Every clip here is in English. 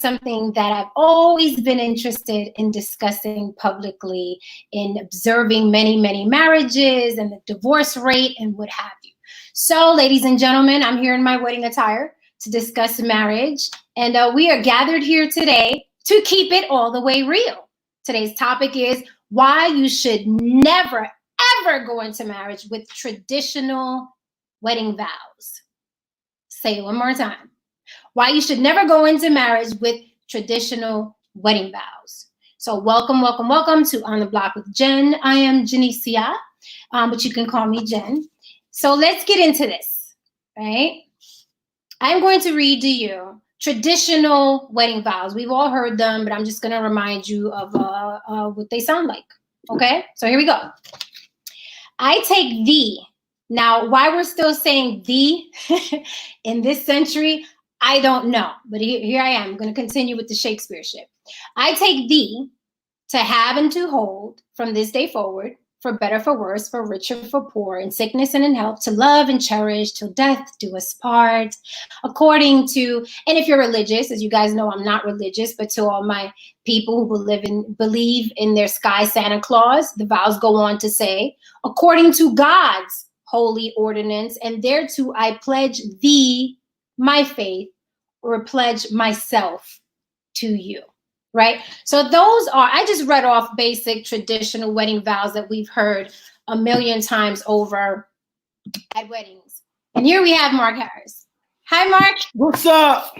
something that I've always been interested in discussing publicly, in observing many, many marriages and the divorce rate and what have you. So, ladies and gentlemen, I'm here in my wedding attire to discuss marriage. And we are gathered here today to keep it all the way real. Today's topic is why you should never, ever go into marriage with traditional wedding vows. Say it one more time. Why you should never go into marriage with traditional wedding vows. So welcome, welcome, welcome to On the Block with Jen. I am Janicia, but you can call me Jen. So let's get into this, right? I'm going to read to you traditional wedding vows. We've all heard them, but I'm just going to remind you of what they sound like. Okay, so here we go. I take thee. Now, why we're still saying thee in this century, I don't know, but here I am. I'm going to continue with the Shakespeare shit. I take thee to have and to hold from this day forward, for better, for worse, for richer, for poor, in sickness and in health, to love and cherish till death do us part. According to, and if you're religious, as you guys know, I'm not religious, but to all my people who believe in their sky Santa Claus, the vows go on to say, according to God's holy ordinance, and thereto I pledge thee my faith, or pledge myself to you, right? So those are, I just read off basic traditional wedding vows that we've heard a million times over at weddings. And here we have Mark Harris. Hi, Mark. What's up?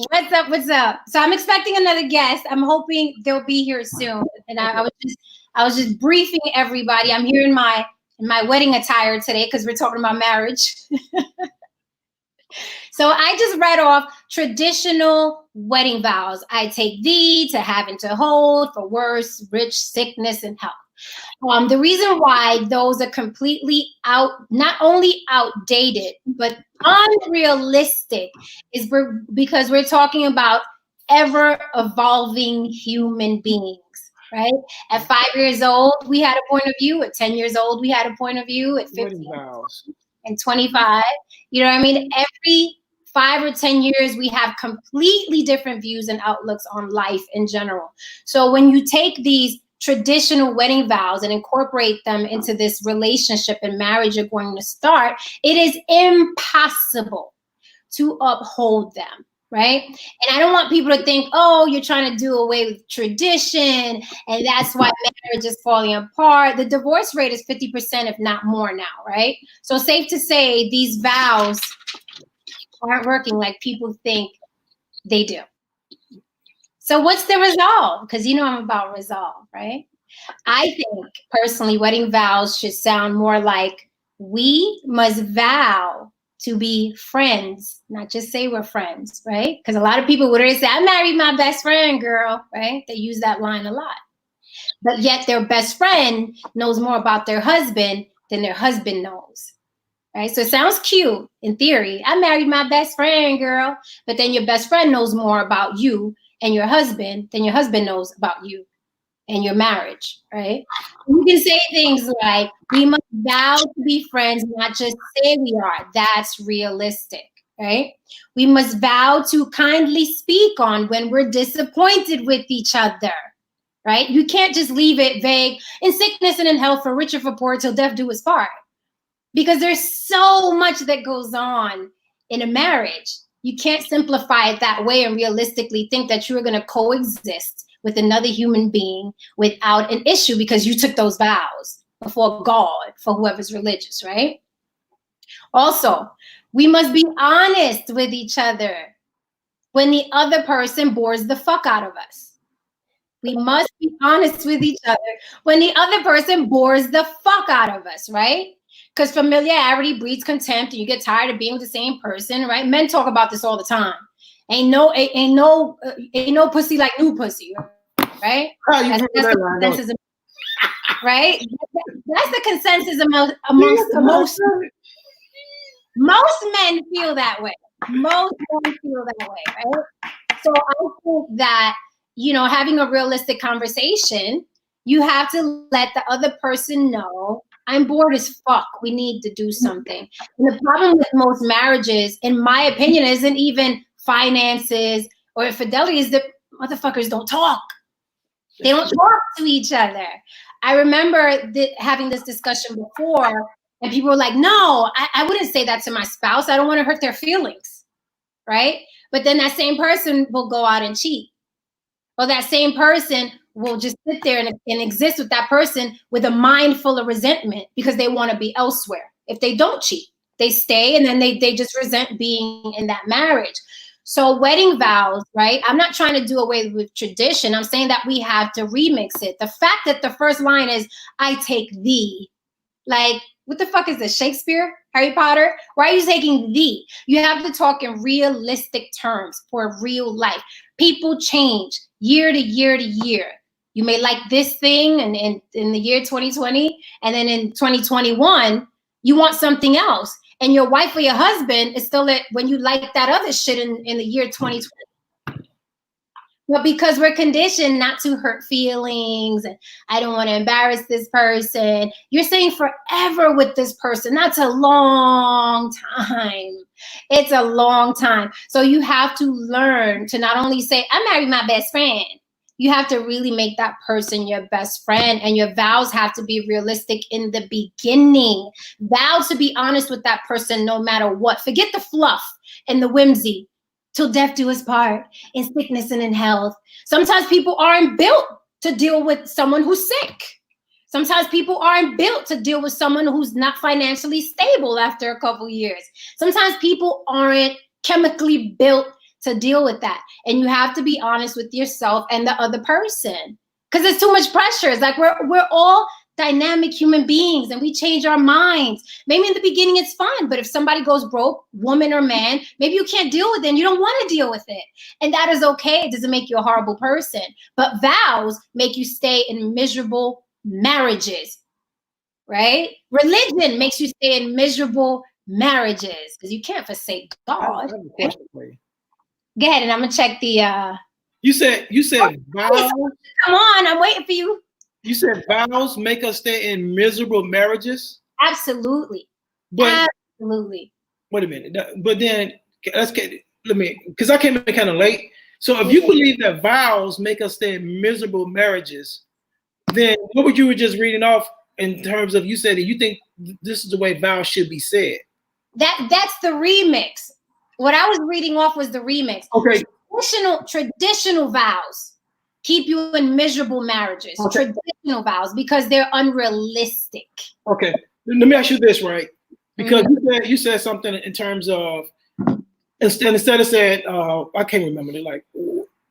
What's up? What's up? So I'm expecting another guest. I'm hoping they'll be here soon. And I was just briefing everybody. I'm here in my wedding attire today because we're talking about marriage. So I just read off traditional wedding vows. I take thee to have and to hold, for worse, rich, sickness, and health. The reason why those are completely not only outdated, but unrealistic is because we're talking about ever-evolving human beings, right? At 5 years old, we had a point of view. At 10 years old, we had a point of view. At 15 and 25, you know what I mean? Every 5 or 10 years, we have completely different views and outlooks on life in general. So when you take these traditional wedding vows and incorporate them into this relationship and marriage you're going to start, it is impossible to uphold them, right? And I don't want people to think, oh, you're trying to do away with tradition and that's why marriage is falling apart. The divorce rate is 50%, if not more now, right? So safe to say these vows aren't working like people think they do. So what's the resolve? Because you know I'm about resolve, right? I think personally wedding vows should sound more like we must vow to be friends, not just say we're friends, right? Because a lot of people would always say, I married my best friend, girl, right? They use that line a lot. But yet their best friend knows more about their husband than their husband knows. Right? So it sounds cute in theory. I married my best friend, girl. But then your best friend knows more about you and your husband than your husband knows about you and your marriage, right? You can say things like, we must vow to be friends, not just say we are. That's realistic, right? We must vow to kindly speak on when we're disappointed with each other, right? You can't just leave it vague, in sickness and in health, for richer, for poor, till death do us part. Because there's so much that goes on in a marriage. You can't simplify it that way and realistically think that you're going to coexist with another human being without an issue because you took those vows before God, for whoever's religious, right? Also, we must be honest with each other when the other person bores the fuck out of us. We must be honest with each other when the other person bores the fuck out of us, right? Because familiarity breeds contempt and you get tired of being with the same person, right? Men talk about this all the time. Ain't no pussy like new pussy, right? That's the consensus, right? That's the consensus amongst most men feel that way. Most men feel that way, right? So I think that, you know, having a realistic conversation, you have to let the other person know, I'm bored as fuck. We need to do something. And the problem with most marriages, in my opinion, isn't even finances Or infidelity is that motherfuckers don't talk. They don't talk to each other. I remember having this discussion before, and people were like, no, I wouldn't say that to my spouse. I don't want to hurt their feelings, right? But then that same person will go out and cheat. Or that same person will just sit there and exist with that person with a mind full of resentment because they want to be elsewhere. If they don't cheat, they stay, and then they just resent being in that marriage. So wedding vows, right? I'm not trying to do away with tradition. I'm saying that we have to remix it. The fact that the first line is, I take thee. Like, what the fuck is this, Shakespeare? Harry Potter? Why are you taking thee? You have to talk in realistic terms for real life. People change year to year to year. You may like this thing in the year 2020, and then in 2021, you want something else. And your wife or your husband is still at when you like that other shit in the year 2020. But because we're conditioned not to hurt feelings, and I don't want to embarrass this person, you're staying forever with this person. That's a long time. It's a long time. So you have to learn to not only say, I married my best friend. You have to really make that person your best friend, and your vows have to be realistic in the beginning. Vow to be honest with that person no matter what. Forget the fluff and the whimsy. Till death do us part, in sickness and in health. Sometimes people aren't built to deal with someone who's sick. Sometimes people aren't built to deal with someone who's not financially stable after a couple years. Sometimes people aren't chemically built to deal with that. And you have to be honest with yourself and the other person, because there's too much pressure. It's like we're all dynamic human beings, and we change our minds. Maybe in the beginning it's fun, but if somebody goes broke, woman or man, maybe you can't deal with it and you don't want to deal with it. And that is okay. It doesn't make you a horrible person. But vows make you stay in miserable marriages, right? Religion makes you stay in miserable marriages because you can't forsake God. I have a question for you. Go ahead, and I'm gonna check the You said vows. Come on, I'm waiting for you. You said vows make us stay in miserable marriages? Absolutely. But absolutely. Wait a minute. But then because I came in kind of late. So if you believe that vows make us stay in miserable marriages, then what were you just reading off in terms of, you said that you think this is the way vows should be said? That's the remix. What I was reading off was the remix. Okay. Traditional vows keep you in miserable marriages. Okay. Traditional vows, because they're unrealistic. Okay. Let me ask you this, right? Because you said something in terms of, instead of saying, I can't remember it, like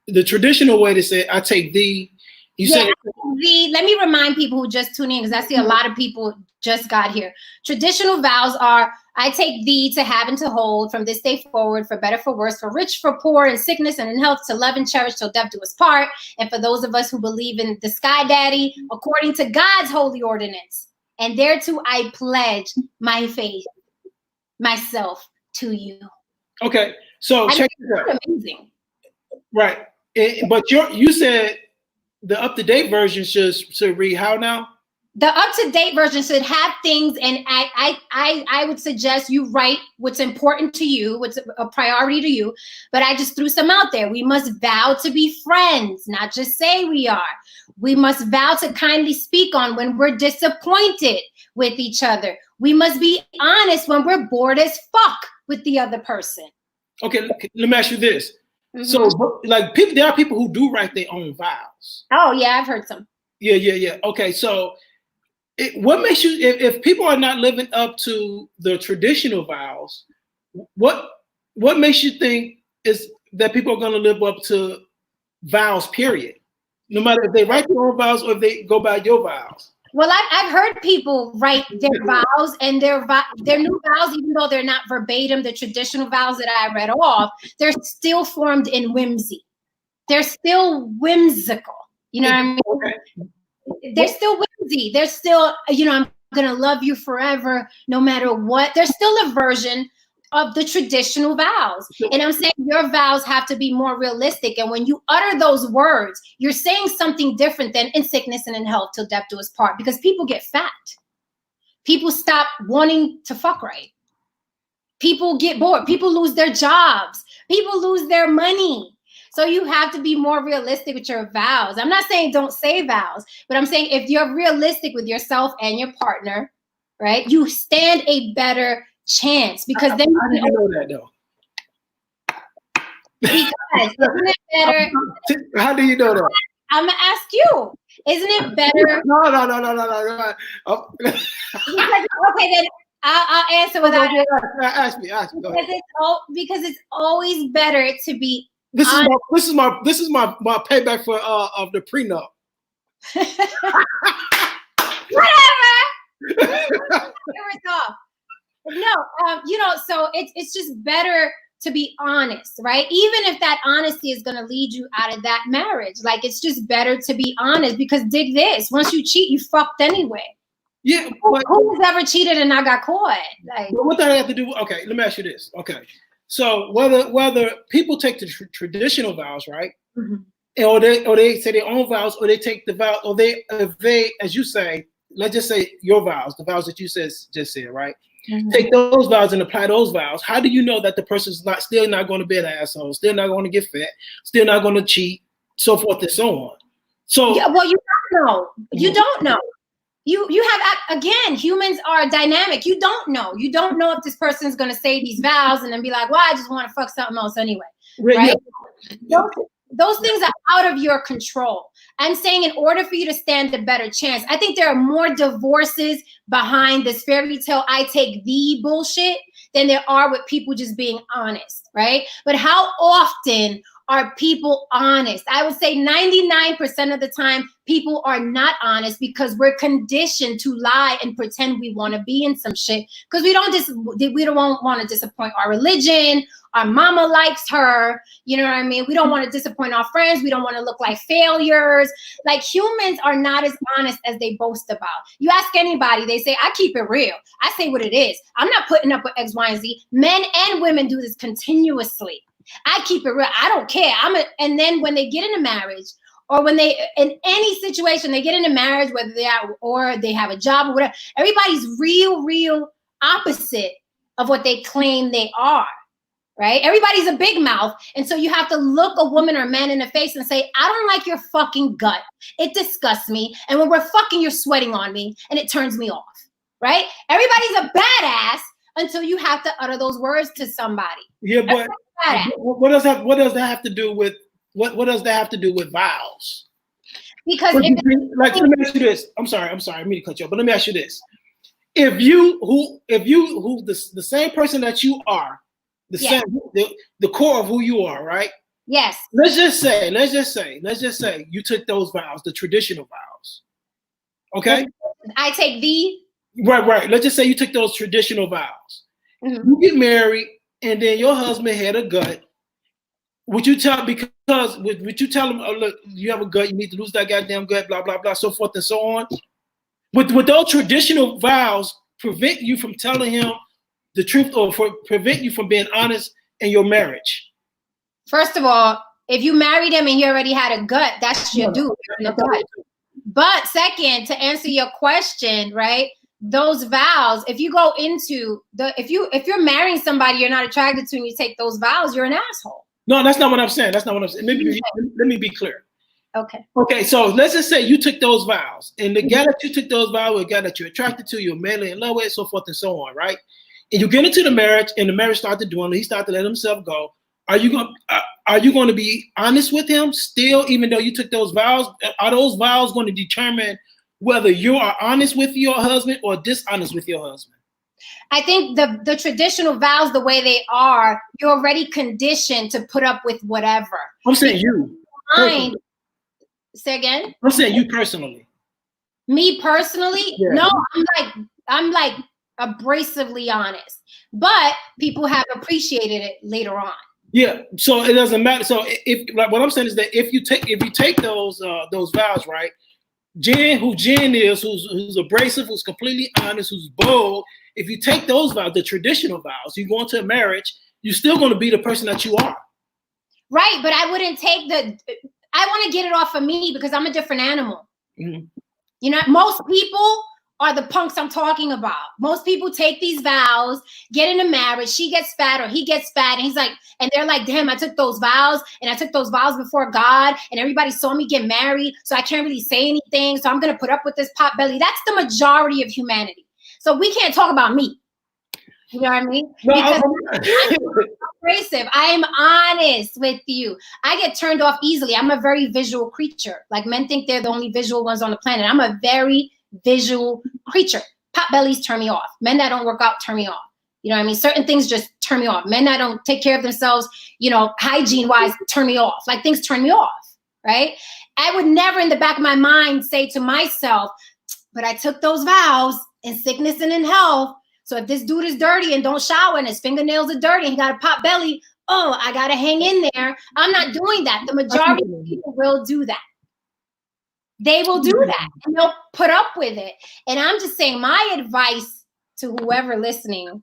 the traditional way to say, I take thee. You said thee. Let me remind people who just tune in, because I see a lot of people just got here. Traditional vows are, I take thee to have and to hold from this day forward, for better, for worse, for rich, for poor, in sickness and in health, to love and cherish till death do us part. And for those of us who believe in the Sky Daddy, according to God's holy ordinance. And thereto I pledge my faith, myself, to you. Okay, so check this out. Amazing. Right, but you said the up-to-date version should read how now? The up-to-date version should have things, and I would suggest you write what's important to you, what's a priority to you, but I just threw some out there. We must vow to be friends, not just say we are. We must vow to kindly speak on when we're disappointed with each other. We must be honest when we're bored as fuck with the other person. Okay, let me ask you this. So, like, there are people who do write their own vows. Oh, yeah, I've heard some. Yeah. Okay, so what makes you, if people are not living up to the traditional vows, what makes you think is that people are going to live up to vows, period? No matter if they write their own vows or if they go by your vows. Well, I've heard people write their vows, and their new vows, even though they're not verbatim, the traditional vows that I read off, they're still formed in whimsy. They're still whimsical. You know what I mean? Okay. They're still whimsy. They're still, I'm going to love you forever, no matter what. There's still a version of the traditional vows. And I'm saying your vows have to be more realistic. And when you utter those words, you're saying something different than in sickness and in health till death do us part, because people get fat. People stop wanting to fuck right. People get bored. People lose their jobs. People lose their money. So you have to be more realistic with your vows. I'm not saying don't say vows, but I'm saying if you're realistic with yourself and your partner, right, you stand a better chance because then how do you know that though? Because isn't it better? How do you know that? I'm gonna ask you. Isn't it better? No. Okay, then I'll answer without you. Ask me. Go ahead. Because it's always better to be. This is my payback for of the prenup. Whatever. No, so it's just better to be honest, right? Even if that honesty is going to lead you out of that marriage, like it's just better to be honest because dig this: once you cheat, you fucked anyway. Yeah. Who's ever cheated and I got caught? Like, what does that have to do? Okay, let me ask you this. Okay, so whether people take the traditional vows, right, or they say their own vows, or they take the vow, or they as you say, let's just say your vows, the vows that you just said, right. Take those vows and apply those vows. How do you know that the person's still not going to be an asshole, still not going to get fat, still not going to cheat, so forth and so on? So yeah, well, you don't know. You don't know. You have, again, humans are dynamic. You don't know. You don't know if this person's going to say these vows and then be like, well, I just want to fuck something else anyway, right? Yeah. Those things are out of your control. I'm saying in order for you to stand a better chance, I think there are more divorces behind this fairy tale I take thee bullshit than there are with people just being honest, right? But how often are people honest? I would say 99% of the time, people are not honest because we're conditioned to lie and pretend we want to be in some shit because we don't want to disappoint our religion. Our mama likes her. You know what I mean? We don't want to disappoint our friends. We don't want to look like failures. Like humans are not as honest as they boast about. You ask anybody, they say, I keep it real. I say what it is. I'm not putting up with X, Y, and Z. Men and women do this continuously. I keep it real. I don't care. And then when they get into marriage, or when they, in any situation, they get into marriage, whether they have a job or whatever, everybody's real opposite of what they claim they are, right? Everybody's a big mouth. And so you have to look a woman or man in the face and say, I don't like your fucking gut. It disgusts me. And when we're fucking, you're sweating on me and it turns me off, right? Everybody's a badass until you have to utter those words to somebody. Yeah, but what does that have to do with what does that have to do with vows? Because let me ask you this. I'm sorry, I mean to cut you off, but let me ask you this. If the same person that you are, the core of who you are, right? Yes. Let's just say you took those vows, the traditional vows. Okay? I take thee. Right. Let's just say you took those traditional vows. You get married, and then your husband had a gut. Would you tell him, oh, look, you have a gut, you need to lose that goddamn gut, blah, blah, blah, so forth and so on? Would those traditional vows prevent you from telling him the truth or prevent you from being honest in your marriage? First of all, if you married him and you already had a gut, that's your dude. But second, to answer your question, right? Those vows, if you go into if you're marrying somebody you're not attracted to and you take those vows, you're an asshole. No, that's not what I'm saying. Let me be clear. Okay. So let's just say you took those vows, and the guy that you took those vows with, the guy that you're attracted to, you're madly in love with, so forth and so on, right? And you get into the marriage, and the marriage started to dwindle. He started to let himself go. Are you going to be honest with him still, even though you took those vows? Are those vows going to determine whether you are honest with your husband or dishonest with your husband? I think the traditional vows, the way they are, you're already conditioned to put up with whatever. I'm saying you. Say again? I'm saying you personally. Me personally? Yeah. No, I'm like abrasively honest. But people have appreciated it later on. Yeah, so it doesn't matter. So what I'm saying is that if you take those vows, right? Jen is, who's abrasive, who's completely honest, who's bold. If you take those vows, the traditional vows, you go into a marriage, you're still going to be the person that you are. Right, but I wouldn't take I want to get it off of me because I'm a different animal. Mm-hmm. You know, most people are the punks I'm talking about. Most people take these vows, get into marriage, she gets fat or he gets fat, and he's like, and they're like, damn, I took those vows, and I took those vows before God, and everybody saw me get married, so I can't really say anything, so I'm gonna put up with this pot belly. That's the majority of humanity. So we can't talk about me. You know what I mean? No, because I'm abrasive. I am honest with you. I get turned off easily. I'm a very visual creature. Like, men think they're the only visual ones on the planet. I'm a very visual creature. Pot bellies turn me off. Men that don't work out turn me off. You know what I mean? Certain things just turn me off. Men that don't take care of themselves, you know, hygiene-wise, turn me off. Like, things turn me off, right? I would never in the back of my mind say to myself, but I took those vows in sickness and in health. So if this dude is dirty and don't shower and his fingernails are dirty and he got a pot belly, oh, I got to hang in there. I'm not doing that. The majority of people will do that. They will do that and they'll put up with it. And I'm just saying, my advice to whoever listening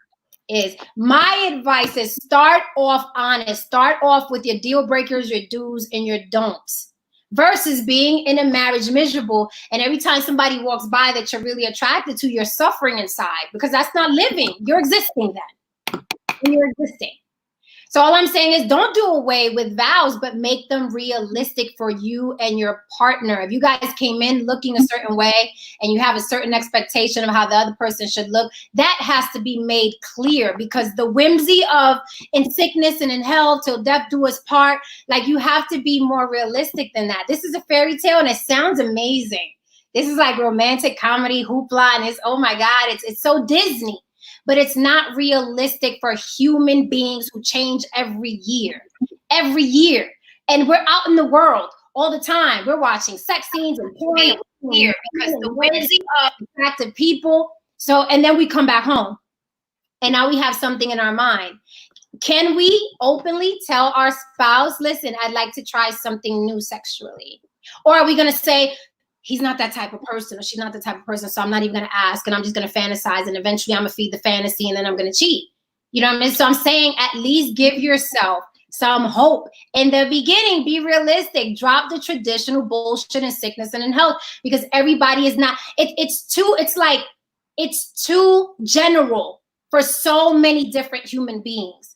is, my advice is start off honest. Start off with your deal breakers, your do's and your don'ts, versus being in a marriage miserable. And every time somebody walks by that you're really attracted to, you're suffering inside, because that's not living. You're existing then. And you're existing. So all I'm saying is, don't do away with vows, but make them realistic for you and your partner. If you guys came in looking a certain way and you have a certain expectation of how the other person should look, that has to be made clear, because the whimsy of in sickness and in health till death do us part, like, you have to be more realistic than that. This is a fairy tale and it sounds amazing. This is like romantic comedy hoopla, and it's, oh my God, it's so Disney. But it's not realistic for human beings who change every year. Every year. And we're out in the world all the time. We're watching sex scenes and porn here because the whimsy of attractive people. So, and then we come back home. And now we have something in our mind. Can we openly tell our spouse, listen, I'd like to try something new sexually? Or are we going to say, he's not that type of person, or she's not the type of person, so I'm not even going to ask, and I'm just going to fantasize, and eventually I'm going to feed the fantasy, and then I'm going to cheat. You know what I mean? So I'm saying, at least give yourself some hope. In the beginning, be realistic. Drop the traditional bullshit in sickness and in health, because everybody is not, it's too general for so many different human beings.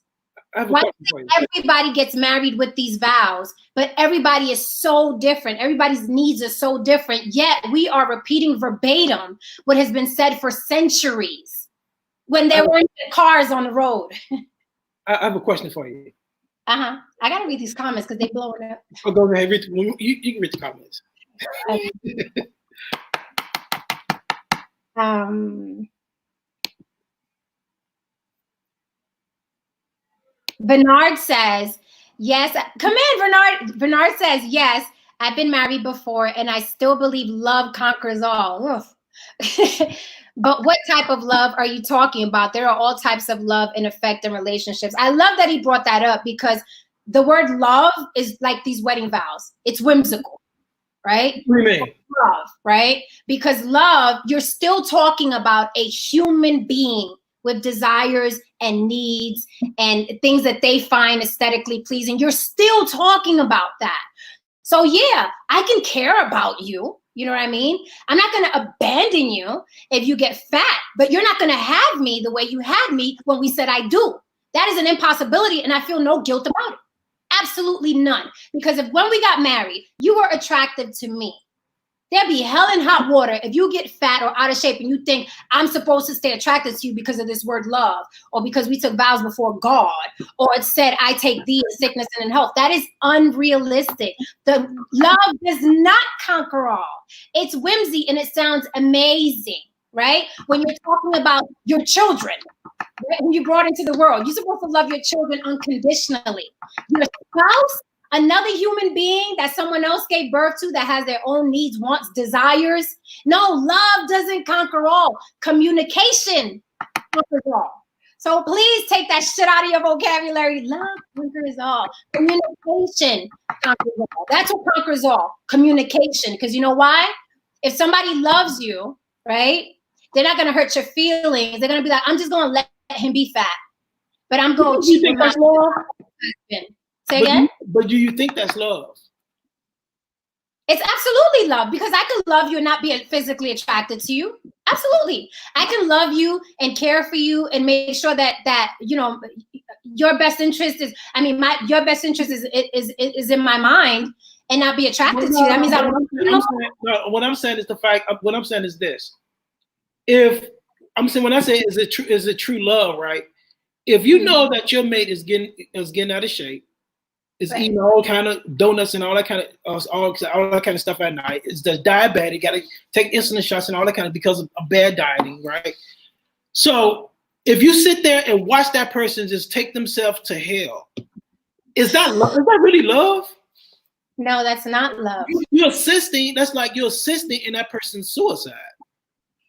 Everybody gets married with these vows, but everybody is so different. Everybody's needs are so different, yet we are repeating verbatim what has been said for centuries when there weren't cars on the road. I have a question for you. I gotta read these comments because they're blowing up. Oh, go ahead. You can read the comments. Bernard says, yes. Come in, Bernard. Bernard says, yes, I've been married before and I still believe love conquers all. But what type of love are you talking about? There are all types of love in effect in relationships. I love that he brought that up, because the word love is like these wedding vows. It's whimsical, right? Love, right? Because love, you're still talking about a human being with desires and needs and things that they find aesthetically pleasing. You're still talking about that. So yeah, I can care about you. You know what I mean? I'm not going to abandon you if you get fat, but you're not going to have me the way you had me when we said I do. That is an impossibility, and I feel no guilt about it. Absolutely none. Because when we got married, you were attractive to me. There'd be hell in hot water if you get fat or out of shape and you think I'm supposed to stay attracted to you because of this word love, or because we took vows before God, or it said I take thee in sickness and in health. That is unrealistic. The love does not conquer all. It's whimsy and it sounds amazing, right? When you're talking about your children, right, who you brought into the world, you're supposed to love your children unconditionally. Your spouse, another human being that someone else gave birth to, that has their own needs, wants, desires. No, love doesn't conquer all. Communication conquers all. So please take that shit out of your vocabulary. Love conquers all. Communication conquers all. That's what conquers all. Communication. Because you know why? If somebody loves you, right, they're not going to hurt your feelings. They're going to be like, I'm just going to let him be fat, but I'm going to cheat with my husband. Say again? But do you think that's love? It's absolutely love, because I could love you and not be physically attracted to you. Absolutely. I can love you and care for you and make sure that you know your best interest is, I mean, your best interest is in my mind and not be attracted to you. That means what I'm saying is the fact. What I'm saying is this: if I'm saying, when I say is it true love, right? If you know that your mate is getting out of shape, is eating all kind of donuts and all that kind of all that kind of stuff at night, is the diabetic, got to take insulin shots and all that kind of because of bad dieting, right? So if you sit there and watch that person just take themselves to hell, is that love? Is that really love? No, that's not love. You're assisting. That's like you're assisting in that person's suicide.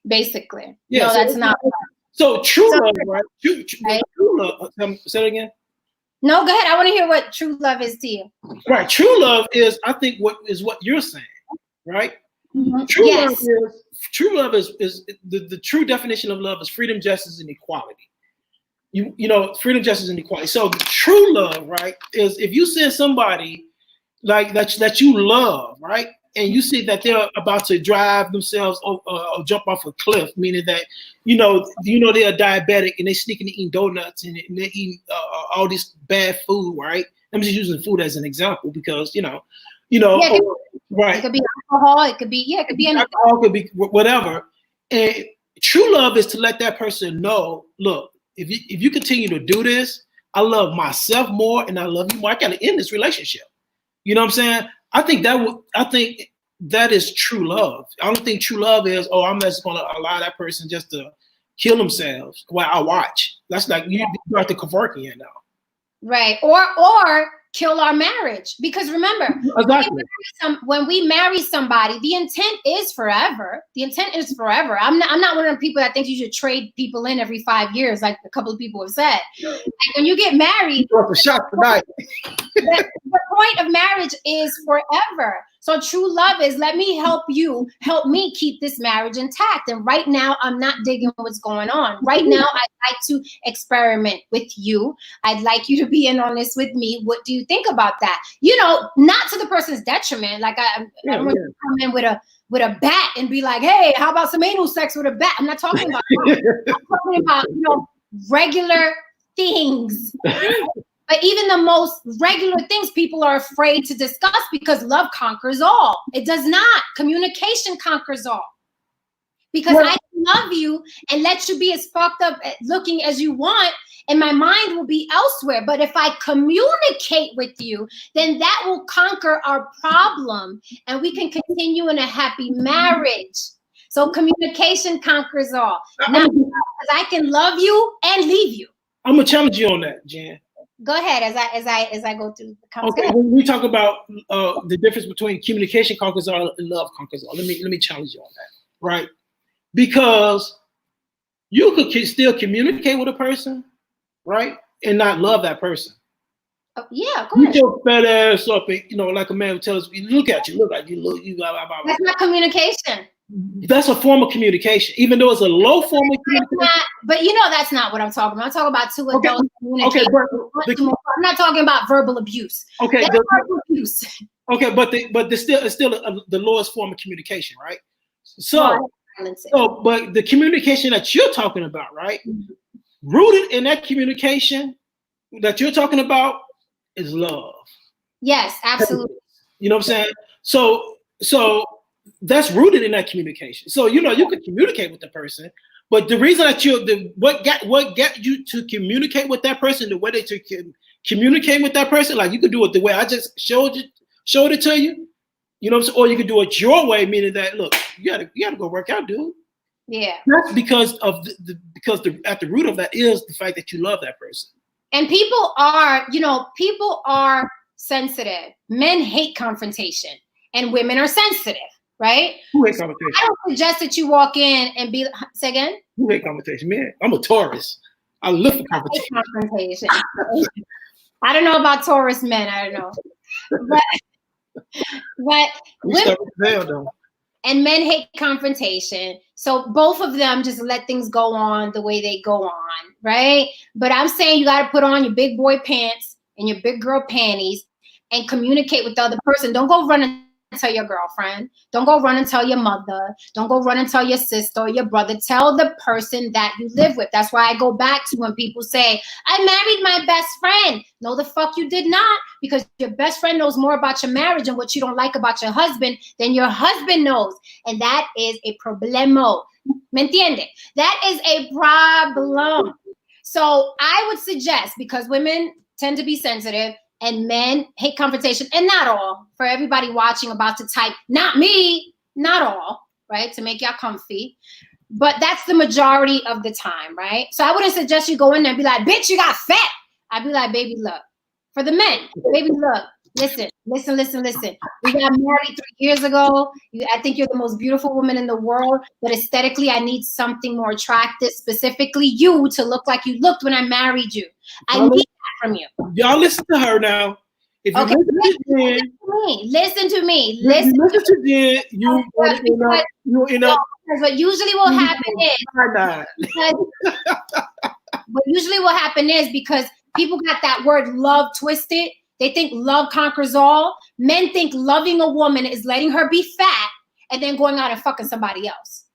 Basically. Yeah, no, so that's not love. So true love, right? True love. Say it again. No, go ahead. I want to hear what true love is to you. Right. True love is, I think, what you're saying, right? Mm-hmm. True love is the true definition of love is freedom, justice, and equality. You know, freedom, justice, and equality. So the true love, right, is if you see somebody like that you love, right, and you see that they're about to drive themselves or jump off a cliff, meaning that you know they're diabetic and they sneaking to eating donuts and they're eating all this bad food, right? I'm just using food as an example because you know, right? It could be alcohol. It could be anything. Alcohol could be whatever. And true love is to let that person know, look, if you continue to do this, I love myself more and I love you more. I gotta end this relationship. You know what I'm saying? I think that is true love. I don't think true love is, oh, I'm just gonna allow that person just to kill themselves while I watch. That's like you start the Kevorkian now. Right. Or kill our marriage. Because remember, exactly. when we marry somebody, the intent is forever. The intent is forever. I'm not one of the people that thinks you should trade people in every 5 years, like a couple of people have said. Like when you get married, the point of marriage is forever. So true love is, let me help you, help me keep this marriage intact. And right now, I'm not digging what's going on. Right now, I'd like to experiment with you. I'd like you to be in on this with me. What do you think about that? You know, not to the person's detriment. Like I don't want to come in with a bat and be like, hey, how about some anal sex with a bat? I'm not talking about that. I'm talking about, regular things. But even the most regular things people are afraid to discuss because love conquers all. It does not. Communication conquers all. Because I can love you and let you be as fucked up looking as you want, and my mind will be elsewhere. But if I communicate with you, then that will conquer our problem and we can continue in a happy marriage. So communication conquers all. Now, because I can love you and leave you. I'm gonna challenge you on that, Jan. Go ahead as I go through the conversation. Okay, when we talk about the difference between communication conquers all and love conquers all, let me challenge you on that, right? Because you could still communicate with a person, right, and not love that person. Oh, yeah, go ahead. You your fat ass up, and, like a man would tell us, look at you, look like you look, you blah, blah, blah. That's not communication. That's a form of communication, even though it's a low form of communication. But that's not what I'm talking about. I'm talking about two adults communicating. Okay, I'm not talking about verbal abuse. Okay, verbal abuse. Okay, but it's still the lowest form of communication, right? So, but the communication that you're talking about, right? Mm-hmm. Rooted in that communication that you're talking about is love. Yes, absolutely. You know what I'm saying? So that's rooted in that communication. So you can communicate with the person, but the reason that what got you to communicate with that person, the way that you can communicate with that person, like you could do it the way I just showed it to you. You know what I'm saying? Or you could do it your way, meaning that look, you gotta go work out, dude. Yeah. That's because of at the root of that is the fact that you love that person. And people are sensitive. Men hate confrontation, and women are sensitive. Right? Who hates confrontation? I don't suggest that you walk in and be. Say again. Who hates confrontation? Man, I'm a Taurus. I live for confrontation. I don't know about Taurus men. I don't know, but women and men hate confrontation. So both of them just let things go on the way they go on, right? But I'm saying you got to put on your big boy pants and your big girl panties and communicate with the other person. Don't go running tell your girlfriend. Don't go run and tell your mother. Don't go run and tell your sister or your brother. Tell the person that you live with. That's why I go back to when people say, I married my best friend. No, the fuck you did not, because your best friend knows more about your marriage and what you don't like about your husband than your husband knows. And that is a problemo. ¿Me entiende? That is a problem. So I would suggest, because women tend to be sensitive and men hate confrontation, and not all, for everybody watching about to type, not me, not all, right, to make y'all comfy. But that's the majority of the time, right? So I wouldn't suggest you go in there and be like, bitch, you got fat. I'd be like, baby, look. For the men, baby, look. Listen. We got married 3 years ago. I think you're the most beautiful woman in the world, but aesthetically, I need something more attractive, specifically you, to look like you looked when I married you. I need that from you. Y'all listen to her now. If you listen to me. You know. What usually will happen is because people got that word love twisted. They think love conquers all. Men think loving a woman is letting her be fat and then going out and fucking somebody else.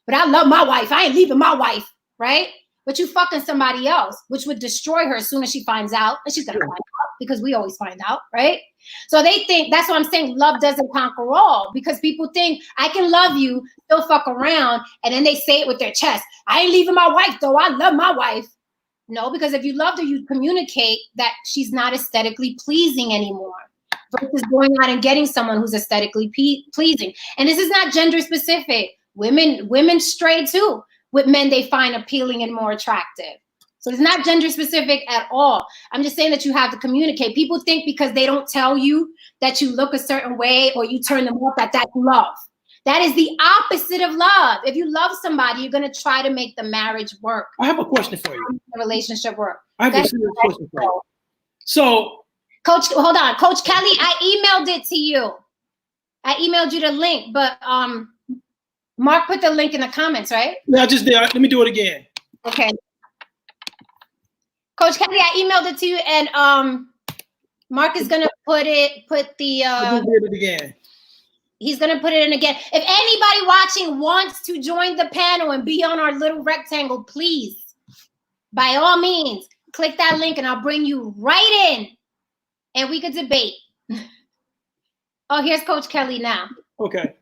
But I love my wife. I ain't leaving my wife, right? But you fucking somebody else, which would destroy her as soon as she finds out. And she's going to find out, because we always find out, right? So they think, that's what I'm saying, love doesn't conquer all, because people think I can love you, still fuck around, and then they say it with their chest. I ain't leaving my wife, though. I love my wife. No, because if you loved her, you communicate that she's not aesthetically pleasing anymore, versus going out and getting someone who's aesthetically pleasing. And this is not gender specific. Women stray too with men they find appealing and more attractive. So it's not gender specific at all. I'm just saying that you have to communicate. People think because they don't tell you that you look a certain way or you turn them off, that's love. That is the opposite of love. If you love somebody, you're going to try to make the marriage work. I have a question for you. The relationship work. I have a serious question for you. So, Coach, hold on. Coach Kelly, I emailed it to you. I emailed you the link, but Mark put the link in the comments, right? Yeah, I just did. Let me do it again. Okay. Coach Kelly, I emailed it to you, and Mark is going to put the... I just did it again. He's going to put it in again. If anybody watching wants to join the panel and be on our little rectangle, please, by all means, click that link and I'll bring you right in and we could debate. Oh, here's Coach Kelly now. Okay.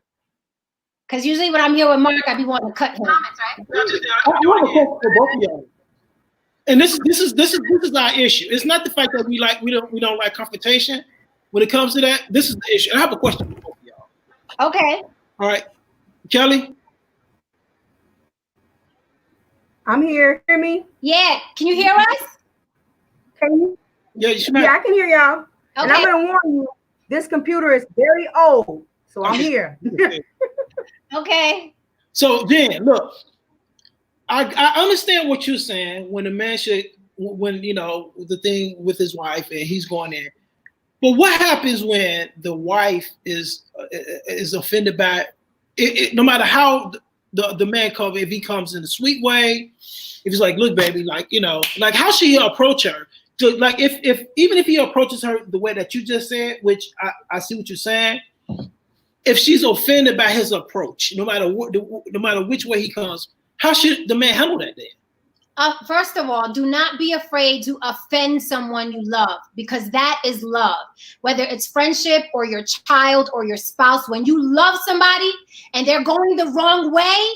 Because usually when I'm here with Mark, I be wanting to cut him. Comments, right? I want to talk for both of y'all. And this is our issue. It's not the fact that we don't like confrontation. When it comes to that, this is the issue. I have a question for both of y'all. Okay. All right. Kelly? I'm here. Hear me? Yeah. Can you hear us? Can you? Yeah, you should. Yeah, I can hear y'all. Okay. And I'm going to warn you, this computer is very old. So I'm here. Okay. So, Jen, look, I understand what you're saying when a man should, when, you know, the thing with his wife and he's going in. But what happens when the wife is offended by it, no matter how the man comes, if he comes in a sweet way, if he's like, look, baby, like, you know, like how should he approach her? So, like, if even if he approaches her the way that you just said, which I see what you're saying, if she's offended by his approach, no matter which way he comes, how should the man handle that then? First of all, do not be afraid to offend someone you love, because that is love. Whether it's friendship or your child or your spouse, when you love somebody and they're going the wrong way,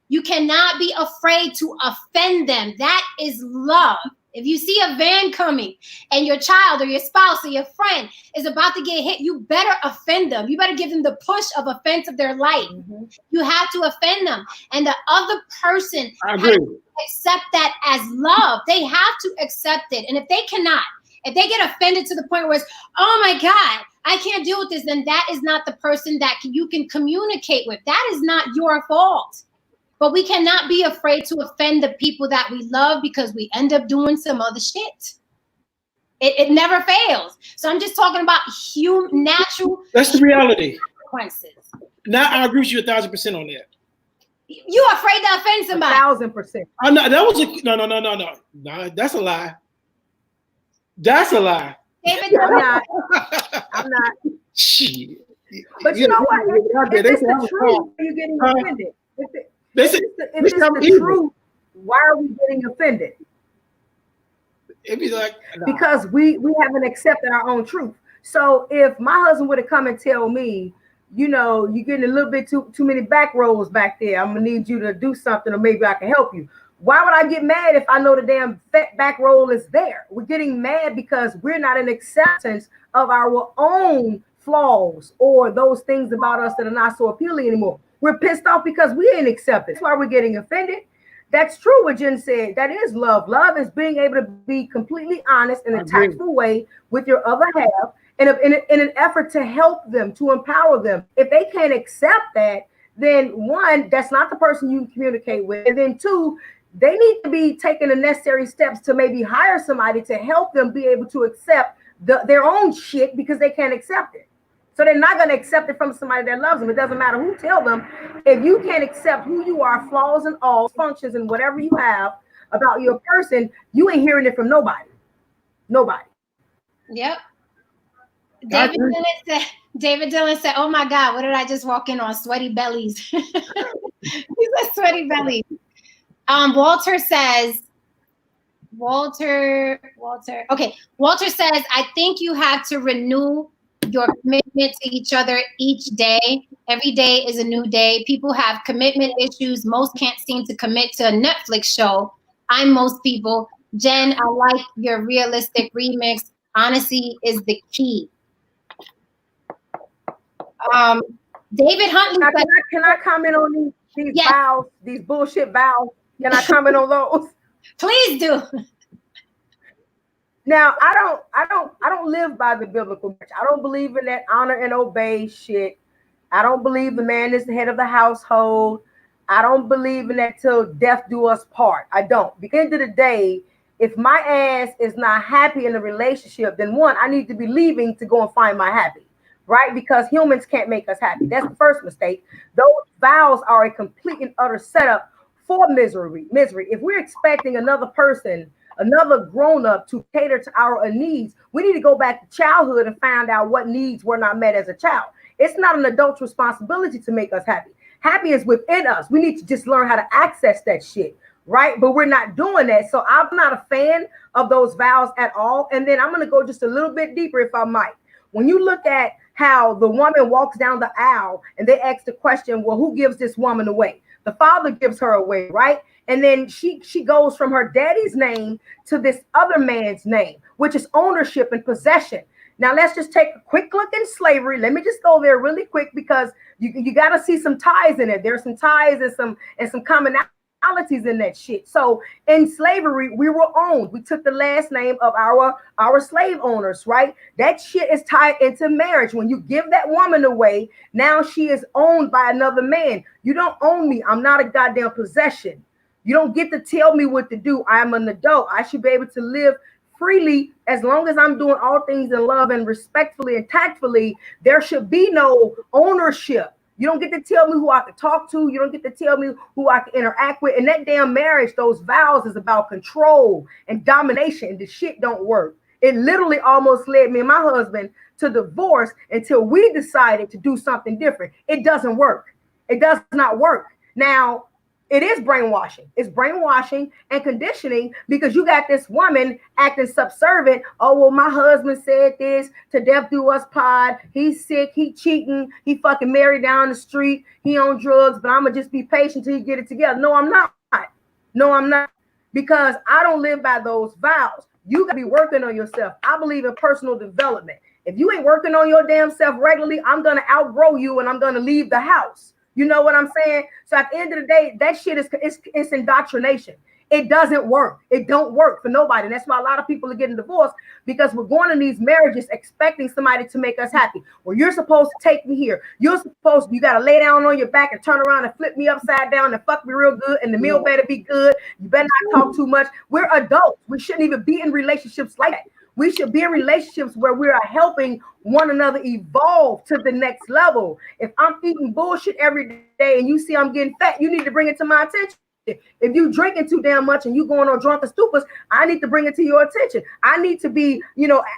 you cannot be afraid to offend them. That is love. If you see a van coming and your child or your spouse or your friend is about to get hit, you better offend them. You better give them the push of offense of their life. Mm-hmm. You have to offend them. And the other person has to accept that as love. They have to accept it. And if they cannot, if they get offended to the point where it's, oh my God, I can't deal with this, then that is not the person that you can communicate with. That is not your fault. But we cannot be afraid to offend the people that we love, because we end up doing some other shit. It never fails. So I'm just talking about natural. That's the reality. Consequences. Now I agree with you 1,000% on that. You afraid to offend somebody? 1,000%. No, that was no. That's a lie. That's a lie. David, I'm not. Shit. But you know what? If it's the truth, you're getting offended. If it's the truth, why are we getting offended? It'd be like, nah. Because we haven't accepted our own truth. So if my husband would have come and tell me, you know, you're getting a little bit too many back rolls back there, I'm gonna need you to do something, or maybe I can help you. Why would I get mad if I know the damn back roll is there? We're getting mad because we're not in acceptance of our own flaws or those things about us that are not so appealing anymore. We're pissed off because we ain't accepted. That's why we're getting offended. That's true what Jen said. That is love. Love is being able to be completely honest in a tactful way with your other half in an effort to help them, to empower them. If they can't accept that, then one, that's not the person you can communicate with. And then two, they need to be taking the necessary steps to maybe hire somebody to help them be able to accept their own shit because they can't accept it. So they're not going to accept it from somebody that loves them. It doesn't matter who tell them. If you can't accept who you are, flaws and all, functions and whatever you have about your person, you ain't hearing it from nobody. Nobody. Yep. David Dillon said, oh my God, what did I just walk in on? Sweaty bellies. He said sweaty bellies. Walter says, okay. Walter says, I think you have to renew your commitment to each other each day. Every day is a new day. People have commitment issues. Most can't seem to commit to a Netflix show. I'm most people. Jen, I like your realistic remix. Honesty is the key. David Huntley said, can I comment on these vows, these bullshit vows? Can I comment on those? Please do. Now, I don't live by the biblical marriage. I don't believe in that honor and obey shit. I don't believe the man is the head of the household. I don't believe in that till death do us part. I don't. At the end of the day, if my ass is not happy in a relationship, then one, I need to be leaving to go and find my happy, right? Because humans can't make us happy. That's the first mistake. Those vows are a complete and utter setup for misery. If we're expecting another person, another grown-up to cater to our needs, we need to go back to childhood and find out what needs were not met as a child. It's not an adult's responsibility to make us happy. Happy is within us. We need to just learn how to access that shit, right? But we're not doing that. So I'm not a fan of those vows at all. And then I'm going to go just a little bit deeper, if I might. When you look at how the woman walks down the aisle and they ask the question, well, who gives this woman away? The father gives her away, right? And then she goes from her daddy's name to this other man's name, which is ownership and possession. Now, let's just take a quick look in slavery. Let me just go there really quick because you got to see some ties in it. There's some ties and some commonalities in that shit. So in slavery, we were owned. We took the last name of our slave owners, right? That shit is tied into marriage. When you give that woman away, now she is owned by another man. You don't own me. I'm not a goddamn possession. You don't get to tell me what to do. I am an adult. I should be able to live freely as long as I'm doing all things in love and respectfully and tactfully. There should be no ownership. You don't get to tell me who I can talk to. You don't get to tell me who I can interact with. And that damn marriage, those vows is about control and domination. And the shit don't work. It literally almost led me and my husband to divorce until we decided to do something different. It doesn't work. It does not work. Now, it is brainwashing. It's brainwashing and conditioning because you got this woman acting subservient. Oh, well, my husband said this, to death do us pod. He's sick. He cheating. He fucking married down the street. He on drugs, but I'm going to just be patient till he get it together. No, I'm not. No, I'm not. Because I don't live by those vows. You got to be working on yourself. I believe in personal development. If you ain't working on your damn self regularly, I'm going to outgrow you and I'm going to leave the house. You know what I'm saying? So at the end of the day, that shit is indoctrination. It doesn't work. It don't work for nobody. And that's why a lot of people are getting divorced because we're going in these marriages expecting somebody to make us happy. Well, you're supposed to take me here. You got to lay down on your back and turn around and flip me upside down and fuck me real good. And the meal better be good. You better not talk too much. We're adults. We shouldn't even be in relationships like that. We should be in relationships where we are helping one another evolve to the next level. If I'm eating bullshit every day and you see I'm getting fat, you need to bring it to my attention. If you drinking too damn much and you going on drunken stupors, I need to bring it to your attention. I need to be,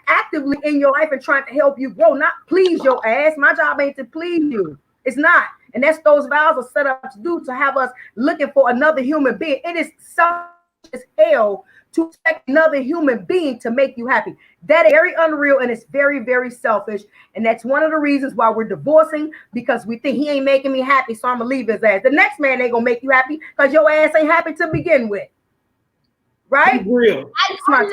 actively in your life and trying to help you grow, not please your ass. My job ain't to please you. It's not. And that's those vows are set up to do, to have us looking for another human being. It is selfish as hell to expect another human being to make you happy. That is very unreal, and it's very, very selfish. And that's one of the reasons why we're divorcing, because we think he ain't making me happy, so I'm gonna leave his ass. The next man ain't gonna make you happy because your ass ain't happy to begin with. Right? Real. I love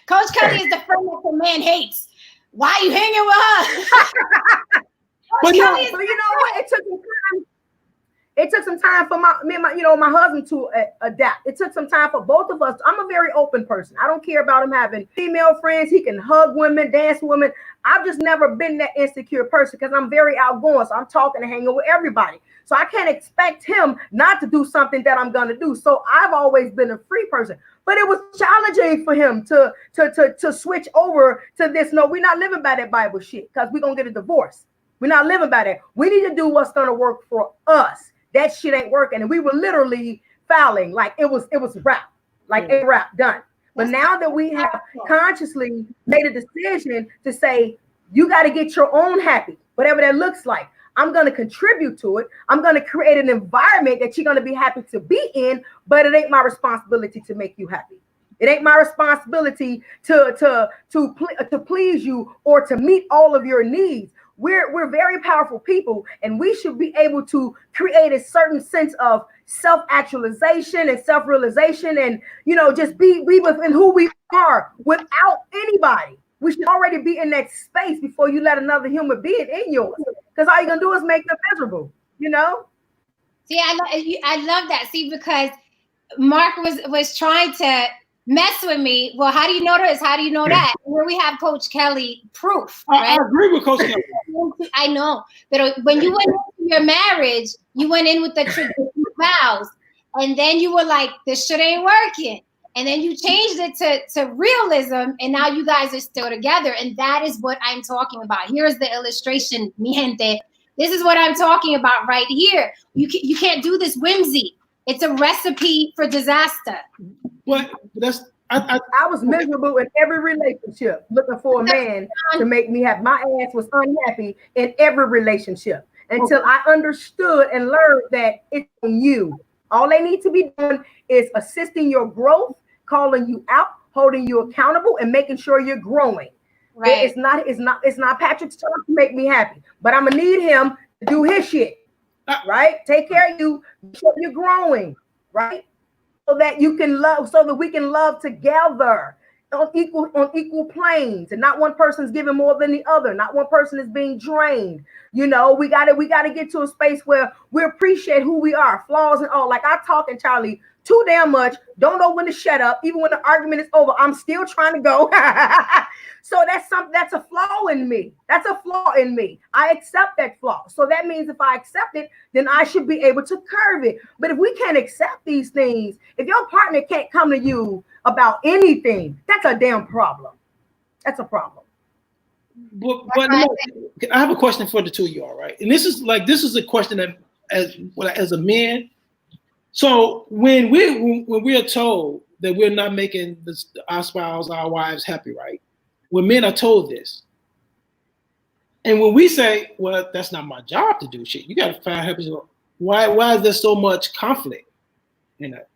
Coach Kelly is the friend that the man hates. Why are you hanging with her? But you know what? It took some time for my husband to adapt. It took some time for both of us. I'm a very open person. I don't care about him having female friends. He can hug women, dance with women. I've just never been that insecure person because I'm very outgoing. So I'm talking and hanging with everybody. So I can't expect him not to do something that I'm going to do. So I've always been a free person. But it was challenging for him to switch over to this. No, we're not living by that Bible shit because we're going to get a divorce. We're not living by that. We need to do what's going to work for us. That shit ain't working. And we were literally fouling like it was rap, like a rap done. But now that we have consciously made a decision to say, you got to get your own happy, whatever that looks like. I'm going to contribute to it. I'm going to create an environment that you're going to be happy to be in, but it ain't my responsibility to make you happy. It ain't my responsibility to please you or to meet all of your needs. We're very powerful people, and we should be able to create a certain sense of self-actualization and self-realization, and just be within who we are without anybody. We should already be in that space before you let another human being in yours, because all you're gonna do is make them miserable. See, I love that. See, because Mark was trying to mess with me. Well, how do you know this? How do you know that? Where we have Coach Kelly proof. Right? I agree with Coach Kelly. I know. But when you went into your marriage, you went in with the traditional vows. And then you were like, this shit ain't working. And then you changed it to realism. And now you guys are still together. And that is what I'm talking about. Here's the illustration, mi gente. This is what I'm talking about right here. You can't do this whimsy. It's a recipe for disaster. Well, I was miserable in every relationship, looking for a man to make me happy. My ass was unhappy in every relationship until I understood and learned that it's on you. All they need to be doing is assisting your growth, calling you out, holding you accountable, and making sure you're growing. Right. It's not Patrick's turn to make me happy, but I'm gonna need him to do his shit. Right? Take care of you, so you're growing, right? So that you can love, so that we can love together on equal planes, and not one person's giving more than the other. Not one person is being drained. We gotta get to a space where we appreciate who we are, flaws and all. Like I talk and Charlie too damn much. Don't know when to shut up. Even when the argument is over, I'm still trying to go. So that's a flaw in me. That's a flaw in me. I accept that flaw. So that means if I accept it, then I should be able to curb it. But if we can't accept these things, if your partner can't come to you about anything, that's a damn problem. That's a problem. But I have a question for the two of y'all, right? And this is a question that as a man. So when we are told that we're not making our spouse, our wives happy, right? When men are told this, and when we say, "Well, that's not my job to do shit," you got to find happiness. Why is there so much conflict in that?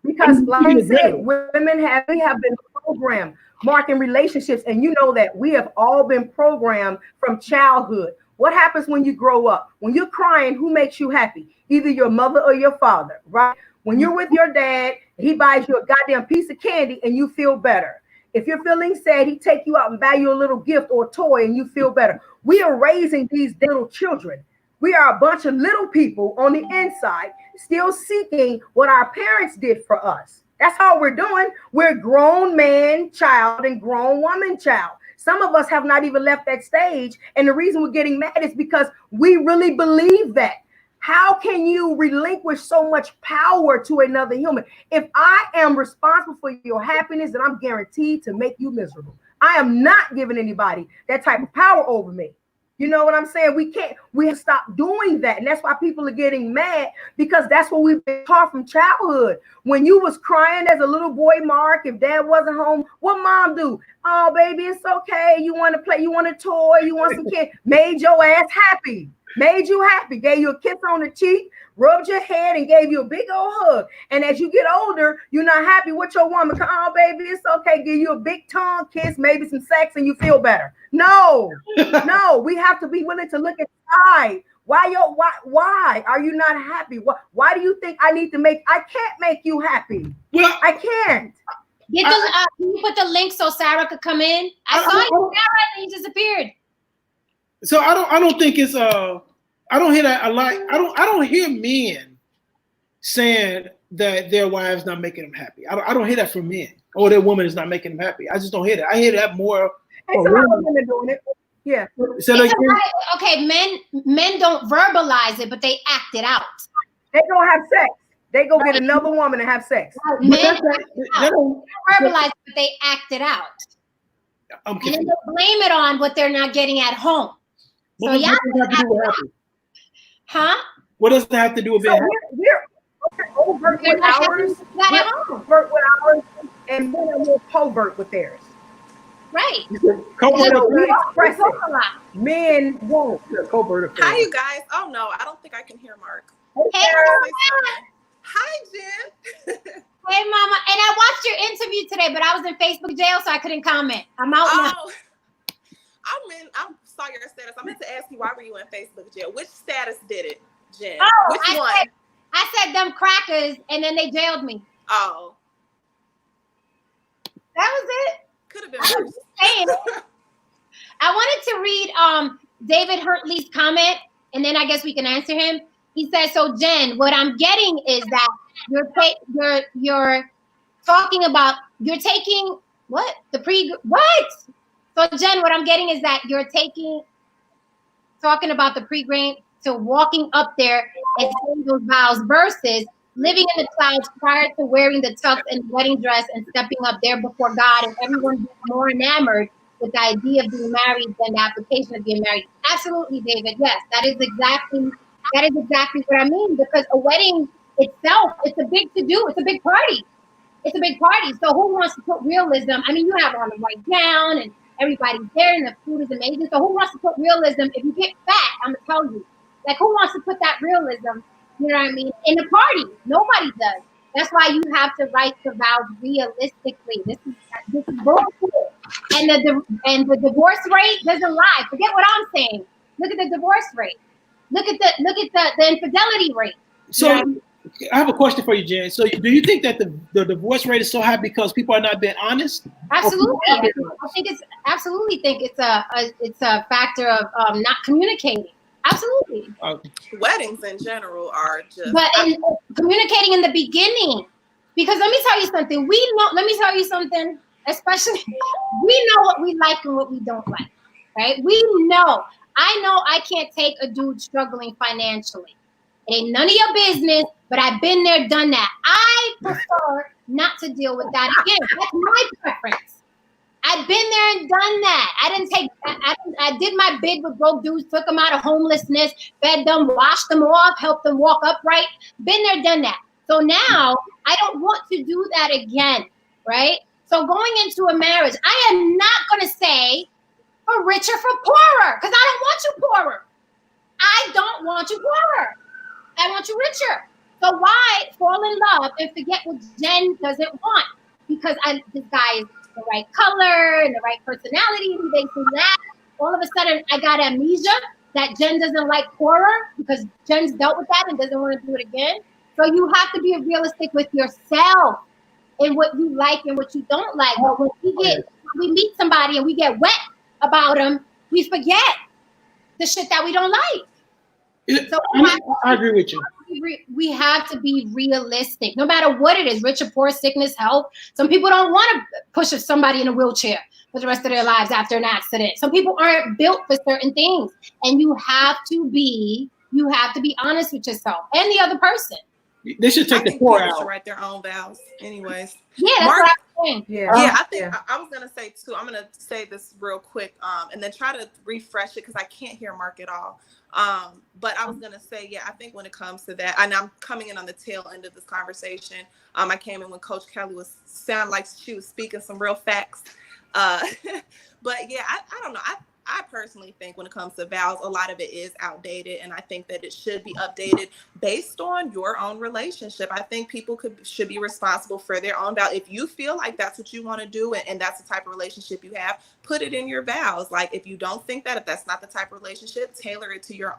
Because, like I said, women have been programmed, Mark, in relationships, and you know that we have all been programmed from childhood. What happens when you grow up? When you're crying, who makes you happy? Either your mother or your father, right? When you're with your dad, he buys you a goddamn piece of candy and you feel better. If you're feeling sad, he take you out and buy you a little gift or a toy and you feel better. We are raising these little children. We are a bunch of little people on the inside still seeking what our parents did for us. That's all we're doing. We're grown man child and grown woman child. Some of us have not even left that stage. And the reason we're getting mad is because we really believe that. How can you relinquish so much power to another human? If I am responsible for your happiness, then I'm guaranteed to make you miserable. I am not giving anybody that type of power over me. You know what I'm saying? We have to stop doing that. And that's why people are getting mad, because that's what we've been taught from childhood. When you was crying as a little boy, Mark, if dad wasn't home, what mom do? Oh, baby, it's okay. You want to play, you want a toy, you want some kid. Made your ass happy. Made you happy. Gave you a kiss on the cheek, rubbed your head, and gave you a big old hug. And as you get older, you're not happy with your woman. Oh, baby, it's okay. Give you a big tongue kiss, maybe some sex, and you feel better. No, no, we have to be willing to look inside. Why are you not happy? Why do you think I can't make you happy? Well, I can't. Can you put the link so Sarah could come in? I saw you, Sarah, and you disappeared. So I don't think it's I don't hear that a lot. I don't hear men saying that their wives not making them happy. I don't hear that from men. Or their woman is not making them happy. I just don't hear that. I hear that more. It's a lot of women doing it. Yeah. Okay, men don't verbalize it, but they act it out. They don't have sex. They go get another woman and have sex. Men don't verbalize it, but they act it out. And then they blame it on what they're not getting at home. So what does that have to do with happy? Huh? What does that have to do with being happy? We're overt with ours. Overt with ours, and men are more covert with theirs. Right. Men won't. Hi, you guys. Oh no, I don't think I can hear Mark. Hey, hi, Jen. Hey, Mama. And I watched your interview today, but I was in Facebook jail, so I couldn't comment. I'm out now. I saw your status. I meant to ask you, why were you in Facebook jail? Which status did it, Jen? Which one? I said them crackers, and then they jailed me. Oh. That was it. Could have been worse. I wanted to read David Huntley's comment, and then I guess we can answer him. He says, so Jen, what I'm getting is that you're talking about, you're taking what? So Jen, what I'm getting is that you're talking about the pre-grain to walking up there and saying those vows versus living in the clouds prior to wearing the tux and wedding dress and stepping up there before God, and everyone being more enamored with the idea of being married than the application of being married. Absolutely, David. Yes, that is exactly what I mean, because a wedding itself, it's a big to-do. It's a big party. It's a big party. So who wants to put realism? I mean, you have on the white gown and everybody's there and the food is amazing. So who wants to put realism? If you get fat, I'm going to tell you. Like, who wants to put that realism, you know what I mean, in the party? Nobody does. That's why you have to write the vows realistically. This is bullshit. And the divorce rate doesn't lie. Forget what I'm saying. Look at the divorce rate. Look at the infidelity rate. So I have a question for you, Jen. So do you think that the divorce rate is so high because people are not being honest? Absolutely. I think it's a factor of not communicating. Absolutely. Weddings in general are just. But communicating in the beginning, because let me tell you something. Let me tell you something. Especially, we know what we like and what we don't like, right? We know. I know I can't take a dude struggling financially. It ain't none of your business, but I've been there, done that. I prefer not to deal with that again. That's my preference. I've been there and done that. I did my bid with broke dudes, took them out of homelessness, fed them, washed them off, helped them walk upright. Been there, done that. So now I don't want to do that again, right? So going into a marriage, I am not going to say for richer, for poorer, because I don't want you poorer. I don't want you poorer. I want you richer. So why fall in love and forget what Jen doesn't want? Because this guy is the right color and the right personality, he makes me laugh. All of a sudden, I got amnesia that Jen doesn't like poorer because Jen's dealt with that and doesn't want to do it again. So you have to be realistic with yourself and what you like and what you don't like. But when we meet somebody and we get wet about them, we forget the shit that we don't like. So I agree with you. We have to be realistic, no matter what it is, rich or poor, sickness, health. Some people don't want to push somebody in a wheelchair for the rest of their lives after an accident. Some people aren't built for certain things, and you have to be honest with yourself and the other person. They should take the poor out. Should write their own vows, anyways. Yeah, Yeah, I think I was gonna say too. I'm gonna say this real quick, and then try to refresh it because I can't hear Mark at all. But I was gonna say, I think when it comes to that, and I'm coming in on the tail end of this conversation. I came in when Coach Kelly was sound like she was speaking some real facts. But I don't know. I personally think when it comes to vows, a lot of it is outdated, and I think that it should be updated based on your own relationship. I think people should be responsible for their own vow. If you feel like that's what you want to do, and that's the type of relationship you have, put it in your vows. Like, if you don't think that, if that's not the type of relationship, tailor it to your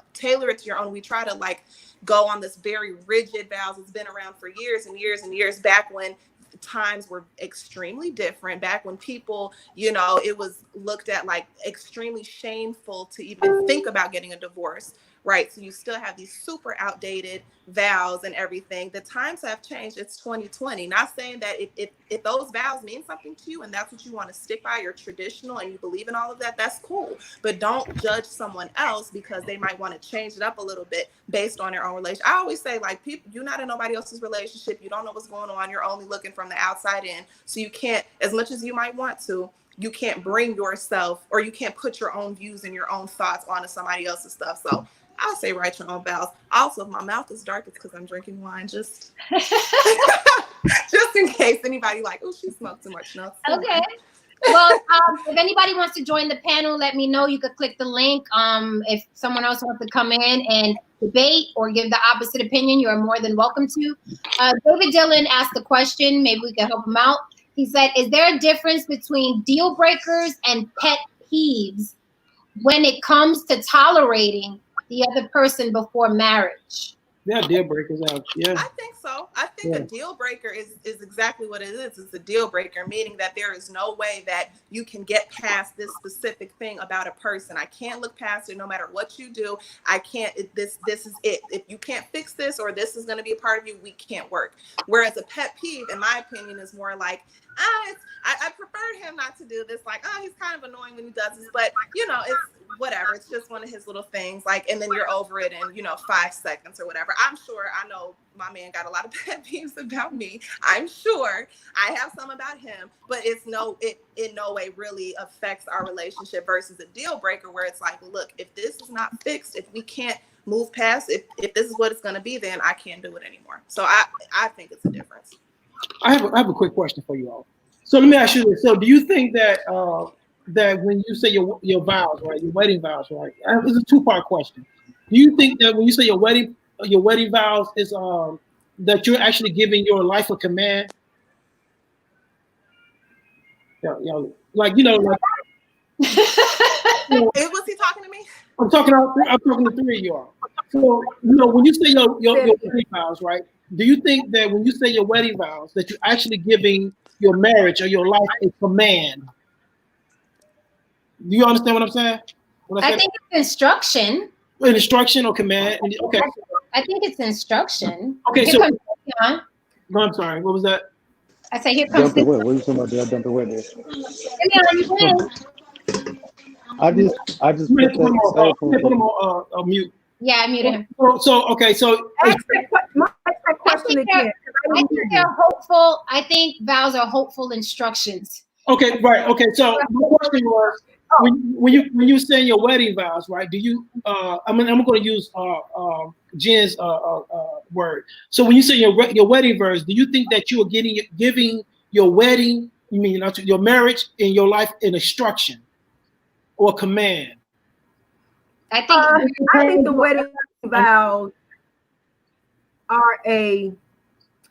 own. We try to go on this very rigid vows. It's been around for years and years and years, back when times were extremely different, back when people, it was looked at like extremely shameful to even think about getting a divorce, right? So you still have these super outdated vows and everything. The times have changed. It's 2020. Not saying that if those vows mean something to you and that's what you want to stick by, you're traditional and you believe in all of that, that's cool. But don't judge someone else because they might want to change it up a little bit based on their own relationship. I always say, people, you're not in nobody else's relationship. You don't know what's going on. You're only looking from the outside in. So you can't, as much as you might want to, you can't bring yourself, or you can't put your own views and your own thoughts onto somebody else's stuff. So I'll say write your own vows. Also, if my mouth is dark, it's because I'm drinking wine. Just in case anybody she smoked too much. No. Okay. Well, if anybody wants to join the panel, let me know. You could click the link. If someone else wants to come in and debate or give the opposite opinion, you are more than welcome to. David Dillon asked a question. Maybe we can help him out. He said, is there a difference between deal breakers and pet peeves when it comes to tolerating the other person before marriage? Yeah, deal breakers out. Yeah, I think so. I think a deal breaker is exactly what it is. It's a deal breaker, meaning that there is no way that you can get past this specific thing about a person. I can't look past it no matter what you do. I can't. This is it. If you can't fix this, or this is going to be a part of you, we can't work. Whereas a pet peeve, in my opinion, is more like, I prefer him not to do this. He's kind of annoying when he does this, but it's whatever. It's just one of his little things. And then you're over it in 5 seconds or whatever. I'm sure, I know my man got a lot of pet peeves about me. I'm sure I have some about him, but it in no way really affects our relationship versus a deal breaker where it's like, look, if this is not fixed, if we can't move past, if this is what it's going to be, then I can't do it anymore. So I think it's a difference. I have a quick question for you all. So let me ask you this. So do you think that that when you say your vows, right, your wedding vows, right? It's a two-part question. Do you think that when you say your wedding vows is that you're actually giving your life a command? Yeah, like. Was he talking to me? I'm talking to three of you all. So when you say your wedding vows, right? Do you think that when you say your wedding vows that you're actually giving your marriage or your life a command? Do you understand what I'm saying? I think it's instruction. Instruction or command? Okay. I think it's instruction. Okay, here comes Leon. No, I'm sorry. What was that? I say here comes Dumping what? What are you talking about? Did I dump the wet there? Leon, you win. I just put him on mute. Yeah, I muted him. So okay, so ask that question again. I think they're hopeful. I think vows are hopeful instructions. Okay, right. Okay, so my question was when you say your wedding vows, right? Do you? I'm going to use Jen's word. So when you say your wedding vows, do you think that you are giving your wedding, you mean your marriage and your life an instruction or command? I think the wedding vows are a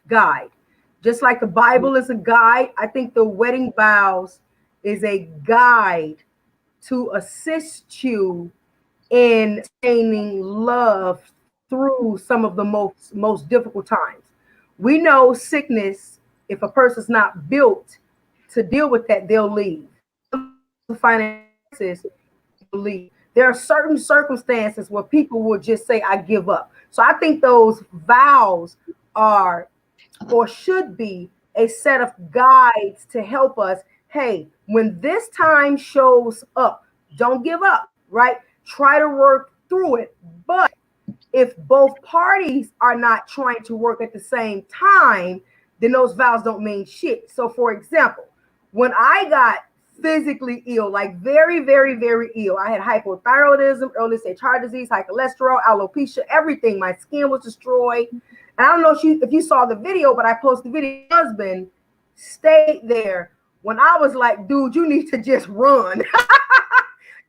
guide. Just like the Bible is a guide, I think the wedding vows is a guide to assist you in sustaining love through some of the most difficult times. We know sickness, if a person's not built to deal with that, they'll leave. Finances, they'll leave. There are certain circumstances where people will just say, I give up. So I think those vows are or should be a set of guides to help us. Hey, when this time shows up, don't give up, right? Try to work through it. But if both parties are not trying to work at the same time, then those vows don't mean shit. So for example, when I got physically ill, like very, very, very ill, I had hypothyroidism, early stage heart disease, high cholesterol, alopecia, everything. My skin was destroyed. And I don't know if you saw the video, but I posted the video. My husband stayed there when I was like, dude, you need to just run.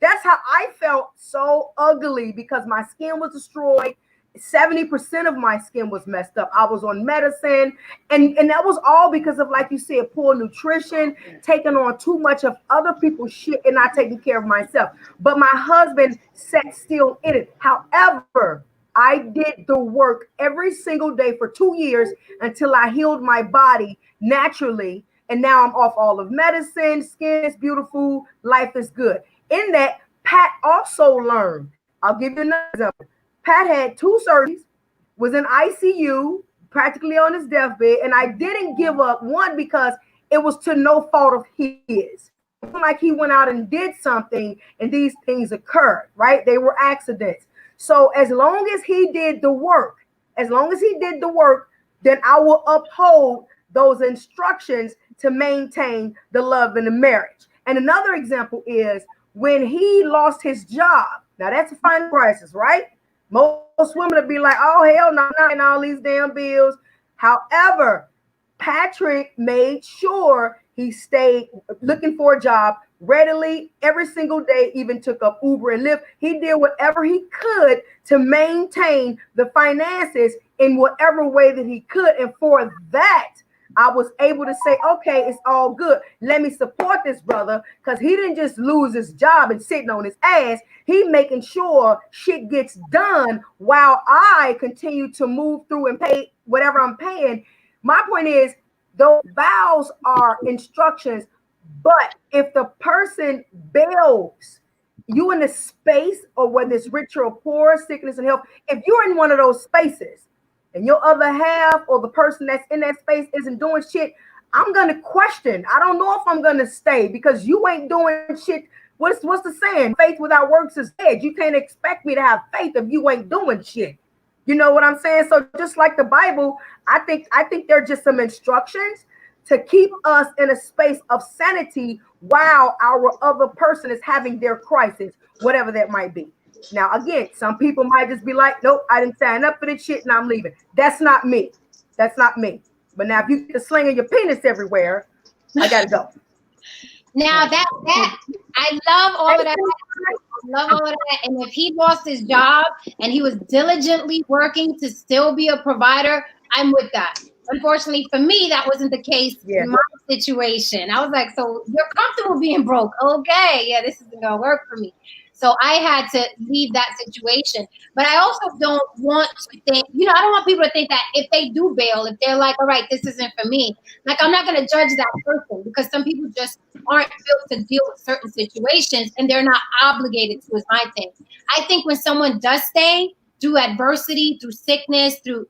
That's how I felt, so ugly, because my skin was destroyed. 70% of my skin was messed up. I was on medicine, and that was all because of, like you said, poor nutrition, taking on too much of other people's shit and not taking care of myself. But my husband sat still in it. However, I did the work every single day for 2 years until I healed my body naturally. And now I'm off all of medicine. Skin is beautiful. Life is good. In that, Pat also learned. I'll give you another example. Pat had 2 surgeries, was in ICU, practically on his deathbed, and I didn't give up. One, because it was to no fault of his. It wasn't like he went out and did something and these things occurred, right? They were accidents. So as long as he did the work, then I will uphold those instructions to maintain the love in the marriage. And another example is when he lost his job. Now that's a financial crisis, right? Most women would be like, oh, hell no, not in all these damn bills. However, Patrick made sure he stayed looking for a job readily every single day, even took up Uber and Lyft. He did whatever he could to maintain the finances in whatever way that he could. And for that, I was able to say, okay, it's all good. Let me support this brother, because he didn't just lose his job and sitting on his ass. He making sure shit gets done while I continue to move through and pay whatever I'm paying. My point is, those vows are instructions, but if the person bails you in the space, or whether it's rich or poor, sickness and health, if you're in one of those spaces, and your other half or the person that's in that space isn't doing shit, I'm going to question. I don't know if I'm going to stay, because you ain't doing shit. What's the saying? Faith without works is dead. You can't expect me to have faith if you ain't doing shit. You know what I'm saying? So just like the Bible, I think there are just some instructions to keep us in a space of sanity while our other person is having their crisis, whatever that might be. Now, again, some people might just be like, nope, I didn't sign up for this shit and I'm leaving. That's not me. But now if you get the slinging your penis everywhere, I got to go. Now that I love all of that. I love all of that. And if he lost his job and he was diligently working to still be a provider, I'm with that. Unfortunately for me, that wasn't the case in my situation. I was like, so you're comfortable being broke. Okay, yeah, this isn't gonna work for me. So I had to leave that situation. But I also don't want to think, I don't want people to think that if they do bail, if they're like, all right, this isn't for me, like I'm not going to judge that person, because some people just aren't built to deal with certain situations and they're not obligated to, is my thing. I think when someone does stay through adversity, through sickness, through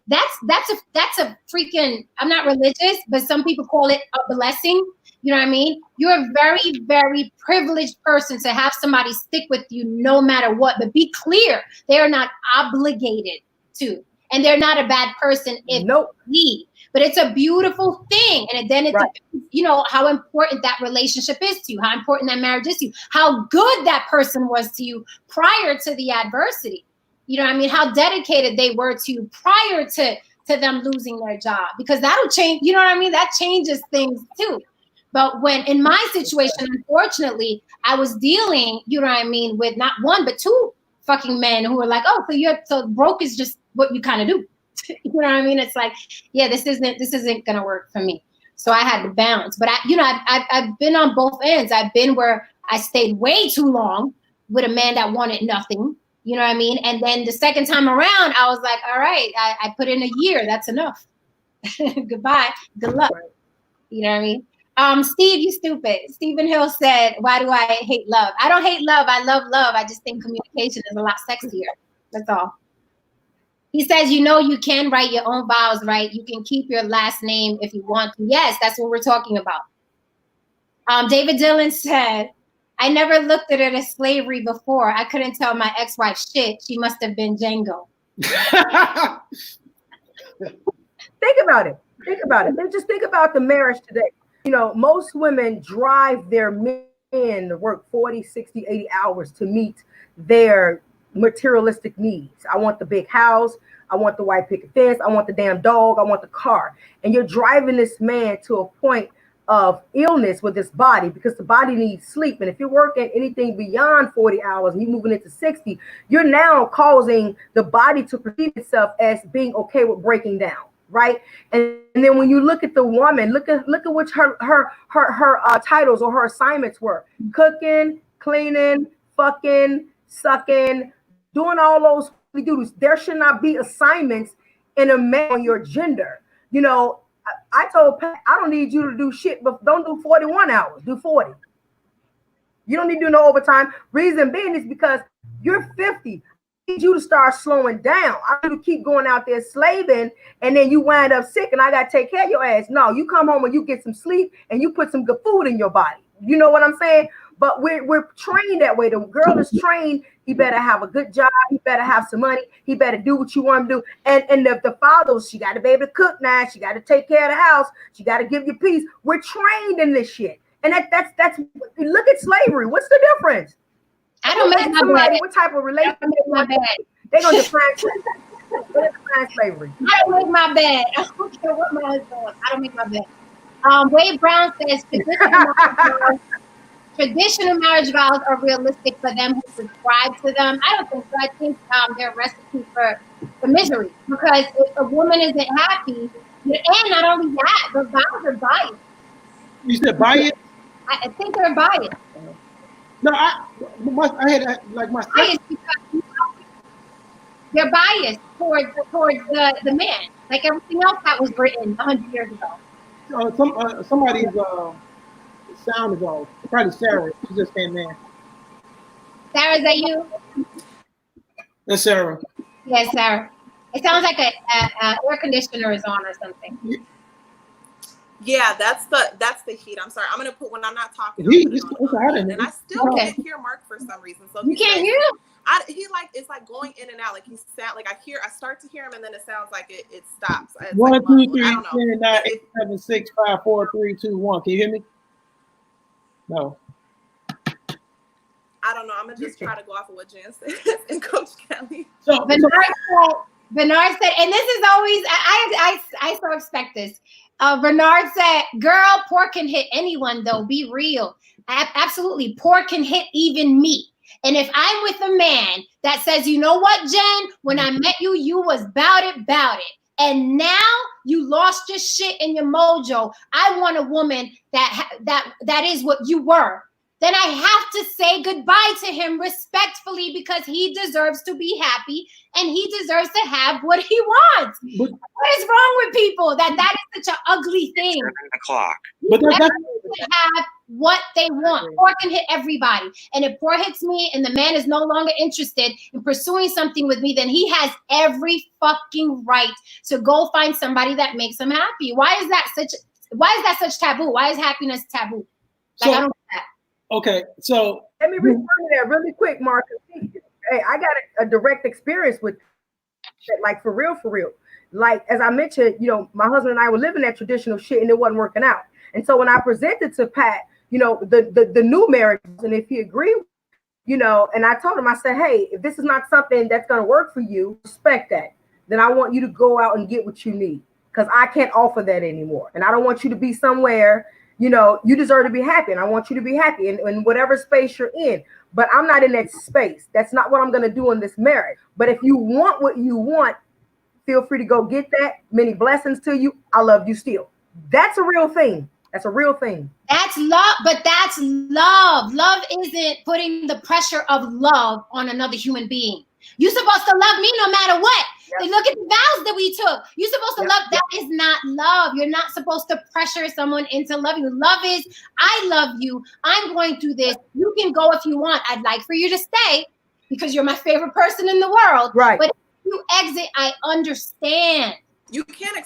that's a freaking, I'm not religious, but some people call it a blessing. You know what I mean? You're a very, very privileged person to have somebody stick with you no matter what. But be clear, they are not obligated to. And they're not a bad person if they leave. But it's a beautiful thing. And then it depends, how important that relationship is to you, how important that marriage is to you, how good that person was to you prior to the adversity. You know what I mean? How dedicated they were to you prior to them losing their job. Because that'll change, you know what I mean? That changes things too. But when in my situation, unfortunately, I was dealing, with not one, but 2 fucking men who were like, oh, so broke is just what you kind of do. You know what I mean? It's like, yeah, this isn't going to work for me. So I had to balance. But I've been on both ends. I've been where I stayed way too long with a man that wanted nothing. You know what I mean? And then the second time around, I was like, all right, I put in a year. That's enough. Goodbye. Good luck. You know what I mean? Steve, you stupid. Stephen Hill said, why do I hate love? I don't hate love. I love love. I just think communication is a lot sexier. That's all. He says, you can write your own vows, right? You can keep your last name if you want to. Yes, that's what we're talking about. David Dillon said, I never looked at it as slavery before. I couldn't tell my ex-wife shit. She must have been Django. Think about it. Think about it. Just think about the marriage today. You know, most women drive their men to work 40, 60, 80 hours to meet their materialistic needs. I want the big house. I want the white picket fence. I want the damn dog. I want the car. And you're driving this man to a point of illness with his body because the body needs sleep. And if you're working anything beyond 40 hours and you're moving into 60, you're now causing the body to perceive itself as being okay with breaking down. Right. And then when you look at the woman, look at which her titles or her assignments were: cooking, cleaning, fucking, sucking, doing all those duties. There should not be assignments in a man on your gender. You know, I told Pat, I don't need you to do shit, but don't do 41 hours, do 40. You don't need to do no overtime. Reason being is because you're 50. I need you to start slowing down. I need you to keep going out there slaving, and then you wind up sick, and I got to take care of your ass. No, you come home and you get some sleep, and you put some good food in your body. You know what I'm saying? But we're trained that way. The girl is trained. He better have a good job. He better have some money. He better do what you want him to do. And the fathers, she got to be able to cook now. She got to take care of the house. She got to give you peace. We're trained in this shit. And that's look at slavery. What's the difference? I don't make my bed. What type of relationship? They're gonna define slavery. I don't make my bed. I don't care what my husband wants. I don't make my bed. Wade Brown says traditional marriage vows are realistic for them who subscribe to them. I don't think so. I think they're a recipe for misery, because if a woman isn't happy, and not only that, the vows are biased. You said biased? I think they're biased. No, I had like my biased because they're biased towards the man, like everything else that was written 100 years ago. Somebody's sound is off. Probably Sarah. She just came in. Sarah, is that you? That's Sarah. Yes, Sarah. It sounds like a air conditioner is on or something. Yeah, that's the heat. I'm sorry. I'm gonna put when I'm not talking. It's hot in there. And I still can't hear Mark for some reason. So you can't hear him? He like it's like going in and out. Like he's sound like I start to hear him and then it sounds like it stops. It's 1, like 2, 3, I don't 10, 9, 8, 7, 6, 5, 4, 3, 2, 1. Can you hear me? No. I don't know. I'm gonna just try to go off of what Jen said and Coach Kelly. So Bernard said, and this is always I so expect this. Bernard said, "Girl, pork can hit anyone though. Be real. Absolutely, pork can hit even me. And if I'm with a man that says, you know what, Jen, when I met you, you was bout it, and now you lost your shit and your mojo. I want a woman that is what you were. Then I have to say goodbye to him respectfully, because he deserves to be happy and he deserves to have what he wants." What is wrong with people? That is such an ugly thing. 7 o'clock. But Everyone can have what they want. Pork can hit everybody. And if pork hits me and the man is no longer interested in pursuing something with me, then he has every fucking right to go find somebody that makes him happy. Why is that such taboo? Why is happiness taboo? I don't get that. Okay, so let me respond to that really quick, Mark. Hey, I got a direct experience with that, like for real. Like, as I mentioned, my husband and I were living that traditional shit and it wasn't working out. And so when I presented to Pat, the new marriage, and if he agreed, and I told him, I said, hey, if this is not something that's going to work for you, respect that. Then I want you to go out and get what you need, because I can't offer that anymore. And I don't want you to be somewhere, you deserve to be happy, and I want you to be happy in whatever space you're in. But I'm not in that space. That's not what I'm going to do in this marriage. But if you want what you want, feel free to go get that. Many blessings to you. I love you still. That's a real thing. That's a real thing. That's love, but that's love. Love isn't putting the pressure of love on another human being. You're supposed to love me no matter what. Yep. Look at the vows that we took. You're supposed to love. That is not love. You're not supposed to pressure someone into loving you. Love is, I love you. I'm going through this. You can go if you want. I'd like for you to stay because you're my favorite person in the world. Right. But if you exit, I understand. You can't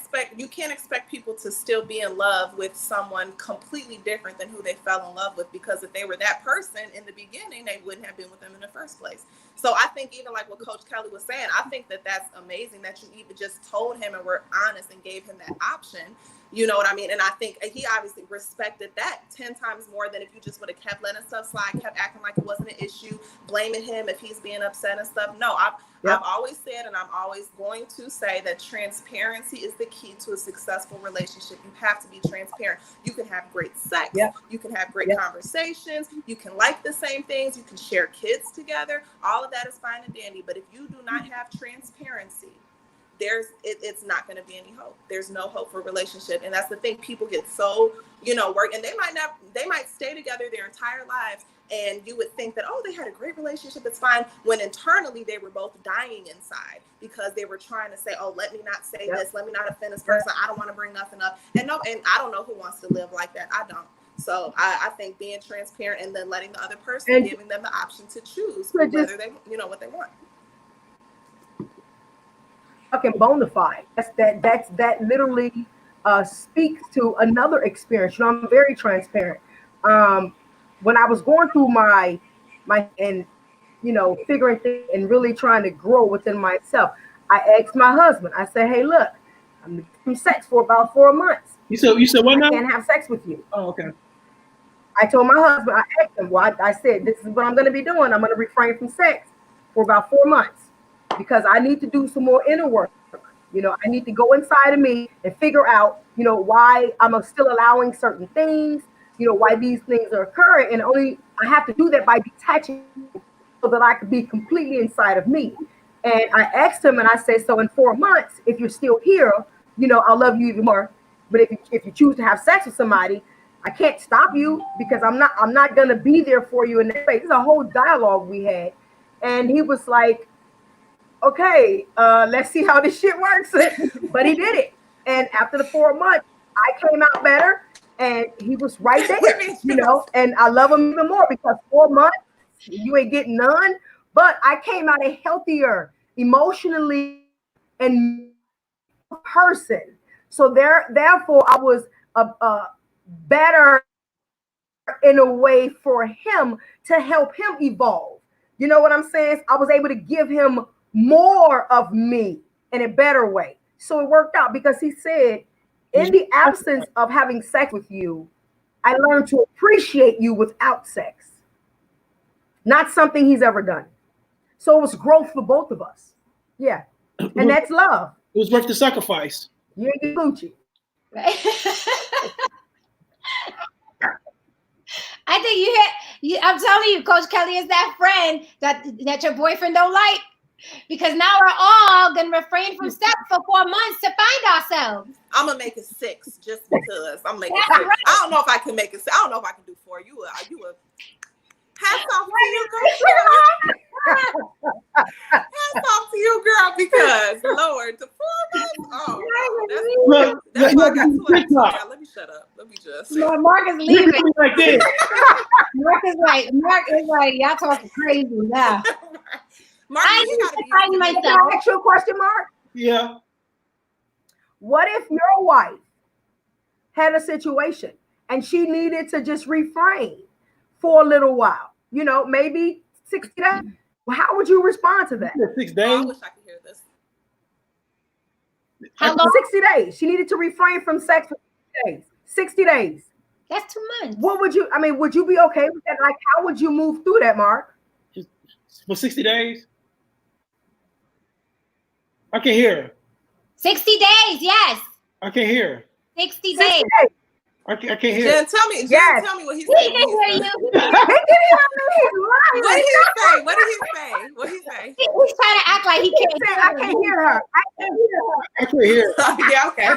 expect people to still be in love with someone completely different than who they fell in love with, because if they were that person in the beginning, they wouldn't have been with them in the first place. So I think even like what Coach Kelly was saying, I think that that's amazing that you even just told him and were honest and gave him that option. You know what I mean? And I think he obviously respected that 10 times more than if you just would have kept letting stuff slide, kept acting like it wasn't an issue, blaming him if he's being upset and stuff. No, I've always said, and I'm always going to say, that transparency is the key to a successful relationship. You have to be transparent. You can have great sex. You can have great conversations. You can like the same things. You can share kids together. All of that is fine and dandy. But if you do not have transparency, it's not going to be any hope. There's no hope for a relationship. And that's the thing. People get so, work, and they might stay together their entire lives. And you would think that, oh, they had a great relationship, it's fine. When internally they were both dying inside because they were trying to say, oh, let me not say this. Let me not offend this person. I don't want to bring nothing up. And I don't know who wants to live like that. I don't. So I think being transparent and then letting the other person, giving them the option to choose whether they, what they want. Fucking bona fide. That literally speaks to another experience. I'm very transparent. When I was going through my and figuring things and really trying to grow within myself, I asked my husband. I said, "Hey, look, I'm having sex for about 4 months. You said what now? I can't have sex with you." Oh, okay. I told my husband. I asked him. Well, I said, "This is what I'm going to be doing. I'm going to refrain from sex for about 4 months because I need to do some more inner work. I need to go inside of me and figure out, why I'm still allowing certain things, why these things are occurring. And I have to do that by detaching so that I could be completely inside of me." And I asked him and I said, "So in 4 months, if you're still here, I'll love you even more. But if you choose to have sex with somebody, I can't stop you because I'm not going to be there for you in that space." It's a whole dialogue we had. And he was like, "Okay, let's see how this shit works." But he did it. And after the 4 months, I came out better and he was right there, and I love him even more because 4 months, you ain't getting none. But I came out a healthier emotionally and person. So therefore, I was a better in a way for him to help him evolve. You know what I'm saying? I was able to give him more of me in a better way. So it worked out because he said, in the absence of having sex with you, I learned to appreciate you without sex. Not something he's ever done. So it was growth for both of us. Yeah. And that's love. It was worth the sacrifice. You ain't get Gucci. I think I'm telling you, Coach Kelly is that friend that your boyfriend don't like. Because now we're all gonna refrain from sex for 4 months to find ourselves. I'm gonna make it 6 just because I'm making 6. Right. I don't know if I can make it. I don't know if I can do 4. You a hats off to you, girl. Hats off to you, girl, because Lord, the 4 months. That's why I got 12. Let me shut up. Let me just. Mark is leaving. Like this. Mark is like, y'all talking crazy now. Mark, I need to find myself. Can I ask you a question, Mark? Yeah. What if your wife had a situation and she needed to just refrain for a little while? Maybe 60 days. Well, how would you respond to that? 6 days. I wish I could hear this. How long? 60 days. She needed to refrain from sex for 60 days. 60 days. That's 2 months. What would you? Would you be okay with that? Like, how would you move through that, Mark? For 60 days? I can hear her. 60 days, yes. I can hear her. 60 days. I can't hear. Jen, tell me what he said. He can hear you. What did he say? What did he say? He's trying to act like he can't. I can't hear her. I can't hear her. Yeah, okay.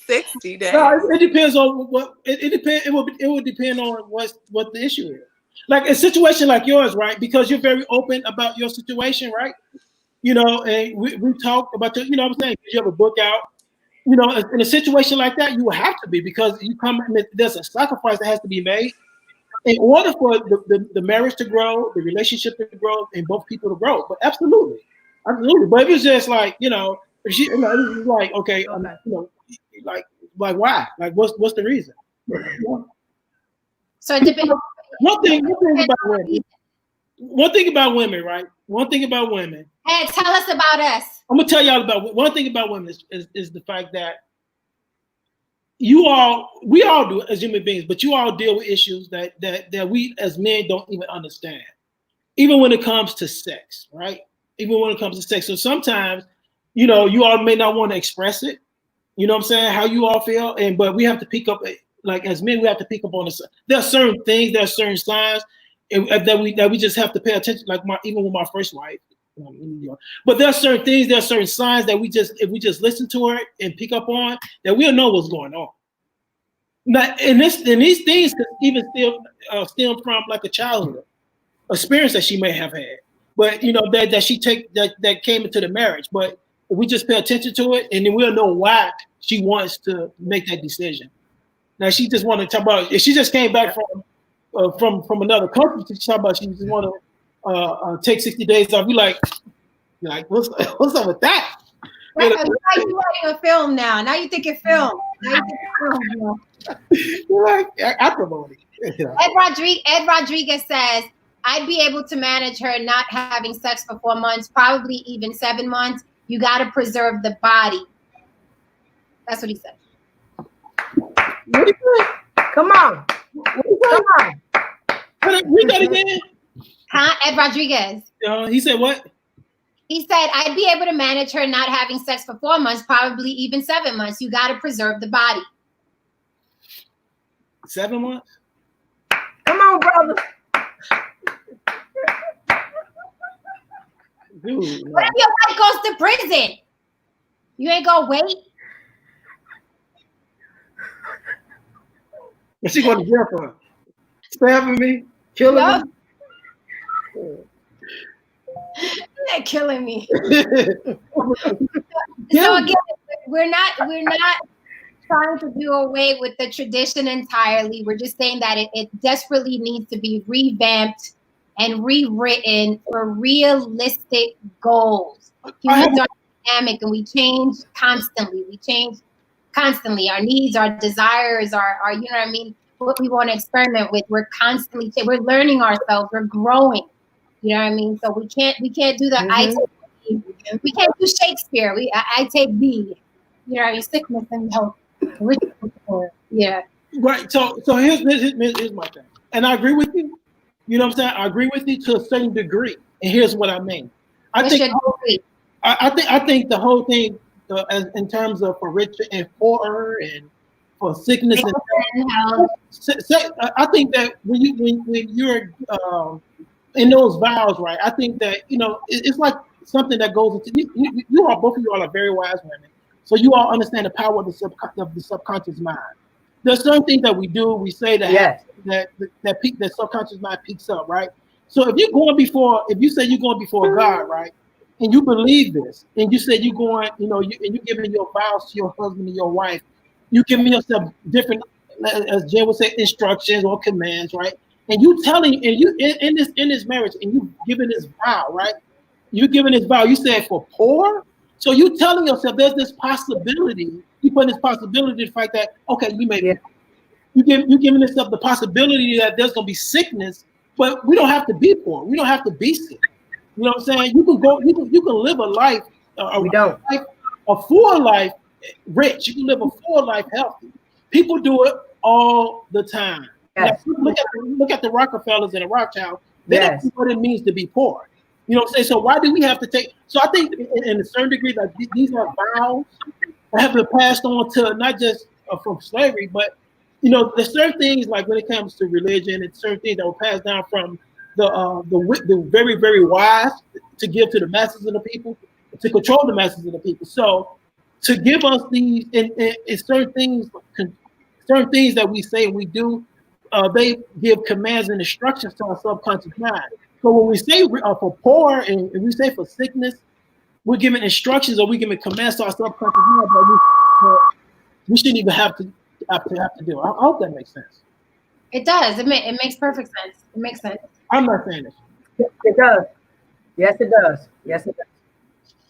60 days. No, it depends on what it depends. It would depend on what the issue is. Like a situation like yours, right? Because you're very open about your situation, right? And we talked about what I'm saying. You have a book out. In a situation like that, you will have to be because there's a sacrifice that has to be made in order for the marriage to grow, the relationship to grow, and both people to grow. But absolutely. But if it's just like, it's like, okay, like why? Like what's the reason? So it depends. One thing about women. one thing about women, right? One thing about women. Hey, tell us about us. I'm gonna tell y'all about one thing about women is the fact that we all do as human beings, but you all deal with issues that we as men don't even understand. Even when it comes to sex, right? Even when it comes to sex. So sometimes, you all may not want to express it. You know what I'm saying? How you all feel, but we have to pick up, like as men, we have to pick up on this. There are certain things, there are certain signs that we just have to pay attention. Like even with my first wife, but there are certain things, there are certain signs that if we just listen to her and pick up on, that we'll know what's going on. Now, and these things could even still stem from like a childhood experience that she may have had, but that came into the marriage. But if we just pay attention to it, and then we'll know why she wants to make that decision. Now she just want to talk about. If she just came back from another country, she talk about she just want to take 60 days off. You like what's up with that? Right, you writing a film now. Now you think it's film. Now you think it's film. You're like acrimony. Ed Rodriguez says, I'd be able to manage her not having sex for 4 months, probably even 7 months. You got to preserve the body. That's what he said. Come on. Come on. Read that again. Huh? Ed Rodriguez. He said what? He said, I'd be able to manage her not having sex for 4 months, probably even 7 months. You got to preserve the body. 7 months? Come on, brother. Dude, what if your wife goes to prison? You ain't gonna wait? What's she going to jail for? Stabbing me? Killing me? They're killing me. So again, we're not trying to do away with the tradition entirely. We're just saying that it desperately needs to be revamped and rewritten for realistic goals. Humans are dynamic and we change constantly. Our needs, our desires, our you know what I mean, what we want to experiment with. We're constantly we're learning ourselves, we're growing. You know what I mean? So we can't do the I take B. We can't do Shakespeare. I take B. You know what I mean? Sickness and health. Yeah. Right. So here's my thing. And I agree with you. You know what I'm saying? I agree with you to a certain degree. And here's what I mean. I think the whole thing in terms of for rich and poor and for sickness and health. I think that when you're in those vows, right? I think that it's like something that goes into you all. Both of you all are very wise women, so you all understand the power of the subconscious mind. There's certain things that we do, we say that that subconscious mind picks up, right? So if you say you're going before God, right, and you believe this, and you say you're going, and you're giving your vows to your husband and your wife, you giving yourself different, as Jen would say, instructions or commands, right? And you telling, and you in this marriage, and you giving this vow, right? You giving this vow. You said for poor, so you telling yourself there's this possibility. You put this possibility, the fact that you may be. You giving yourself the possibility that there's gonna be sickness, but we don't have to be poor. We don't have to be sick. You know what I'm saying? You can go. You can live a life. A full life, rich. You can live a full life healthy. People do it all the time. Yes. Look at the Rockefellers and the Rothschilds. They don't know what it means to be poor. You know what I'm saying? So why do we have to take? So I think in a certain degree, like these are vows that have been passed on to not just from slavery, but there's certain things like when it comes to religion and certain things that were passed down from the very, very wise to give to the masses of the people, to control the masses of the people. So to give us these and certain things that we say and we do, they give commands and instructions to our subconscious mind. So when we say for poor and we say for sickness, we're giving instructions or we're giving commands to our subconscious mind that we shouldn't even have to do. I hope that makes sense. It does. It makes perfect sense. It makes sense. I'm not saying this. It does. Yes, it does. Yes, it does.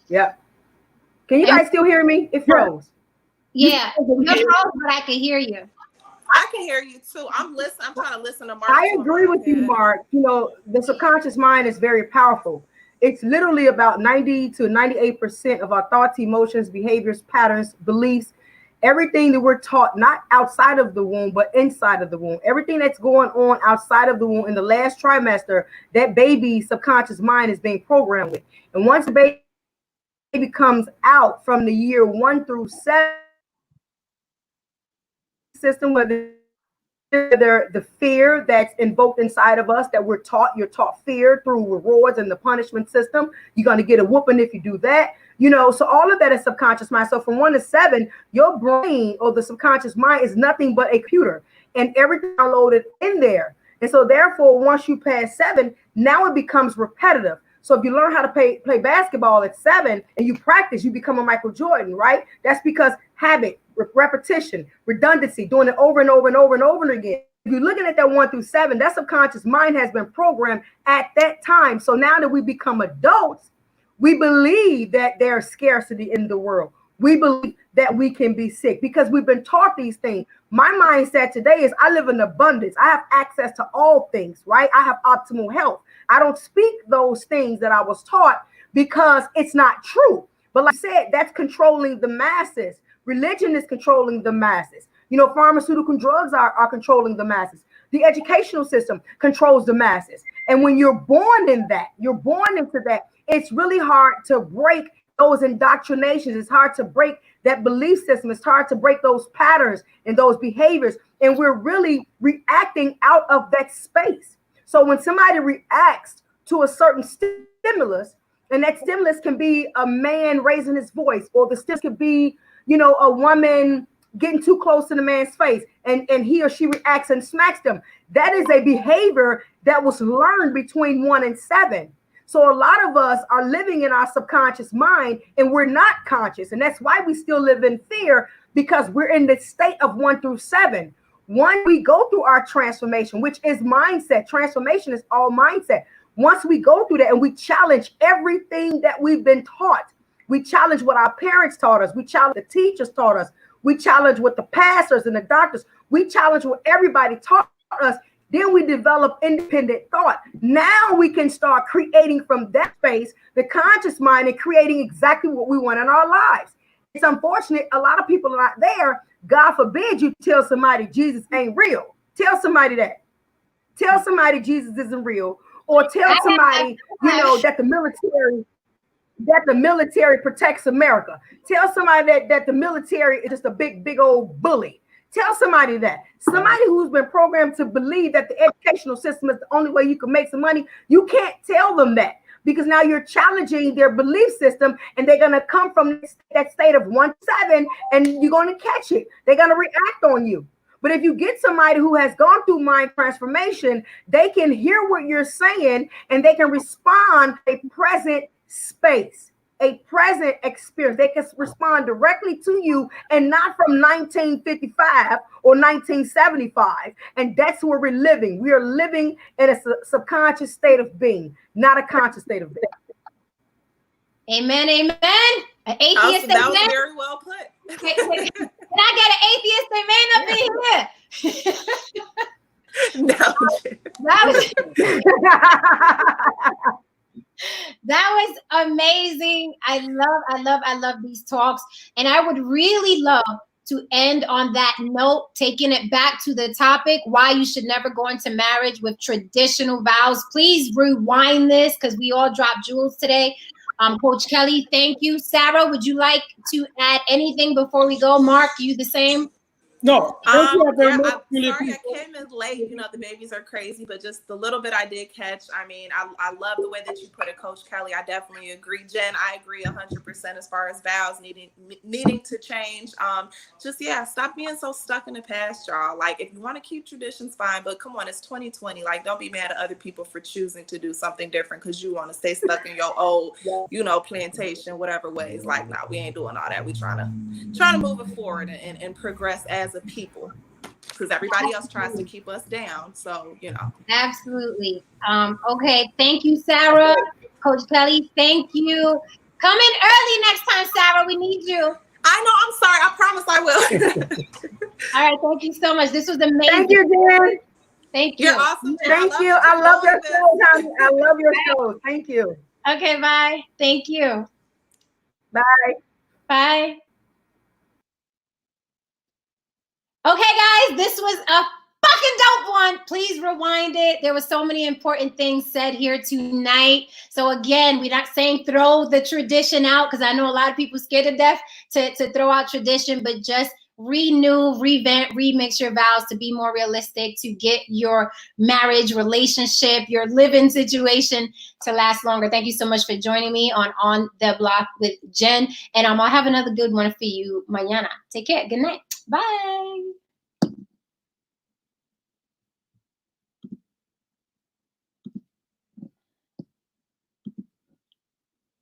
Yeah. Can you guys still hear me? It froze. Yeah. You're froze, but I can hear you. I can hear you too. I'm listening. I'm trying to listen to Mark. I agree with you, Mark. You know, the subconscious mind is very powerful. It's literally about 90 to 98% of our thoughts, emotions, behaviors, patterns, beliefs, everything that we're taught, not outside of the womb, but inside of the womb. Everything that's going on outside of the womb in the last trimester, that baby's subconscious mind is being programmed with. And once the baby comes out from the year 1 through 7 system, whether the fear that's invoked inside of us that you're taught fear through rewards and the punishment system. You're going to get a whooping if you do that. You know, so all of that is subconscious mind. So from 1 to 7, your brain or the subconscious mind is nothing but a computer, and everything downloaded in there. And so therefore, once you pass 7, now it becomes repetitive. So if you learn how to play basketball at 7 and you practice, you become a Michael Jordan, right? That's because habit, repetition, redundancy, doing it over and over and over and over again. If you're looking at that 1 through 7, that subconscious mind has been programmed at that time. So now that we become adults, we believe that there's scarcity in the world. We believe that we can be sick because we've been taught these things. My mindset today is I live in abundance. I have access to all things, right? I have optimal health. I don't speak those things that I was taught because it's not true. But like I said, that's controlling the masses. Religion is controlling the masses. You know, pharmaceutical drugs are controlling the masses. The educational system controls the masses. And when you're born in that, you're born into that, it's really hard to break those indoctrinations. It's hard to break that belief system. It's hard to break those patterns and those behaviors. And we're really reacting out of that space. So when somebody reacts to a certain stimulus, and that stimulus can be a man raising his voice, or the stimulus could be, you know, a woman getting too close to the man's face, and he or she reacts and smacks them. That is a behavior that was learned between 1 and 7. So a lot of us are living in our subconscious mind and we're not conscious. And that's why we still live in fear, because we're in the state of 1 through 7. Once we go through our transformation, which is mindset, transformation is all mindset. Once we go through that and we challenge everything that we've been taught, we challenge what our parents taught us, we challenge the teachers taught us, we challenge what the pastors and the doctors, we challenge what everybody taught us. Then we develop independent thought. Now we can start creating from that space, the conscious mind, and creating exactly what we want in our lives. It's unfortunate a lot of people are not there. God forbid you tell somebody Jesus ain't real. Tell somebody that. Tell somebody Jesus isn't real. Or tell somebody, you know, that the military protects America. Tell somebody that the military is just a big old bully. Tell somebody that. Somebody who's been programmed to believe that the educational system is the only way you can make some money, you can't tell them that, because now you're challenging their belief system, and they're going to come from that state of 1 to 7, and you're going to catch it. They're going to react on you. But if you get somebody who has gone through mind transformation, they can hear what you're saying, and they can respond a present space, a present experience. They can respond directly to you and not from 1955 or 1975. And that's where we're living. We are living in a subconscious state of being, not a conscious state of being. Amen, amen. An atheist that was very well put. Can I get an atheist amen up in here? No. That was amazing. I love these talks. And I would really love to end on that note, taking it back to the topic, why you should never go into marriage with traditional vows. Please rewind this, because we all dropped jewels today. Coach Kelly, thank you. Sarah, would you like to add anything before we go? Mark, you the same? No, thank you very much. I'm sorry I came in late. You know, the babies are crazy, but just the little bit I did catch. I mean, I love the way that you put it, Coach Kelly. I definitely agree. Jen, I agree 100% as far as vows needing to change. Stop being so stuck in the past, y'all. Like, if you want to keep traditions, fine, but come on, it's 2020. Like, don't be mad at other people for choosing to do something different because you want to stay stuck in your old, you know, plantation, whatever ways. Like, no, we ain't doing all that. We trying to move it forward and progress as a people, because everybody else tries to keep us down. So, you know. Absolutely. Okay. Thank you, Sarah. Coach Kelly, thank you. Come in early next time, Sarah. We need you. I know. I'm sorry. I promise I will. All right. Thank you so much. This was amazing. Thank you, Jen. Thank you. You're awesome. Jen. Thank you. I love your shows, honey. I love your shows. Thank you. Okay. Bye. Thank you. Bye. Bye. Okay, guys, this was a fucking dope one. Please rewind it. There were so many important things said here tonight. So again, we're not saying throw the tradition out, because I know a lot of people scared to death to throw out tradition, but just renew, revamp, remix your vows to be more realistic, to get your marriage, relationship, your living situation to last longer. Thank you so much for joining me on the Block with Jen. And I'll have another good one for you mañana. Take care. Good night. Bye.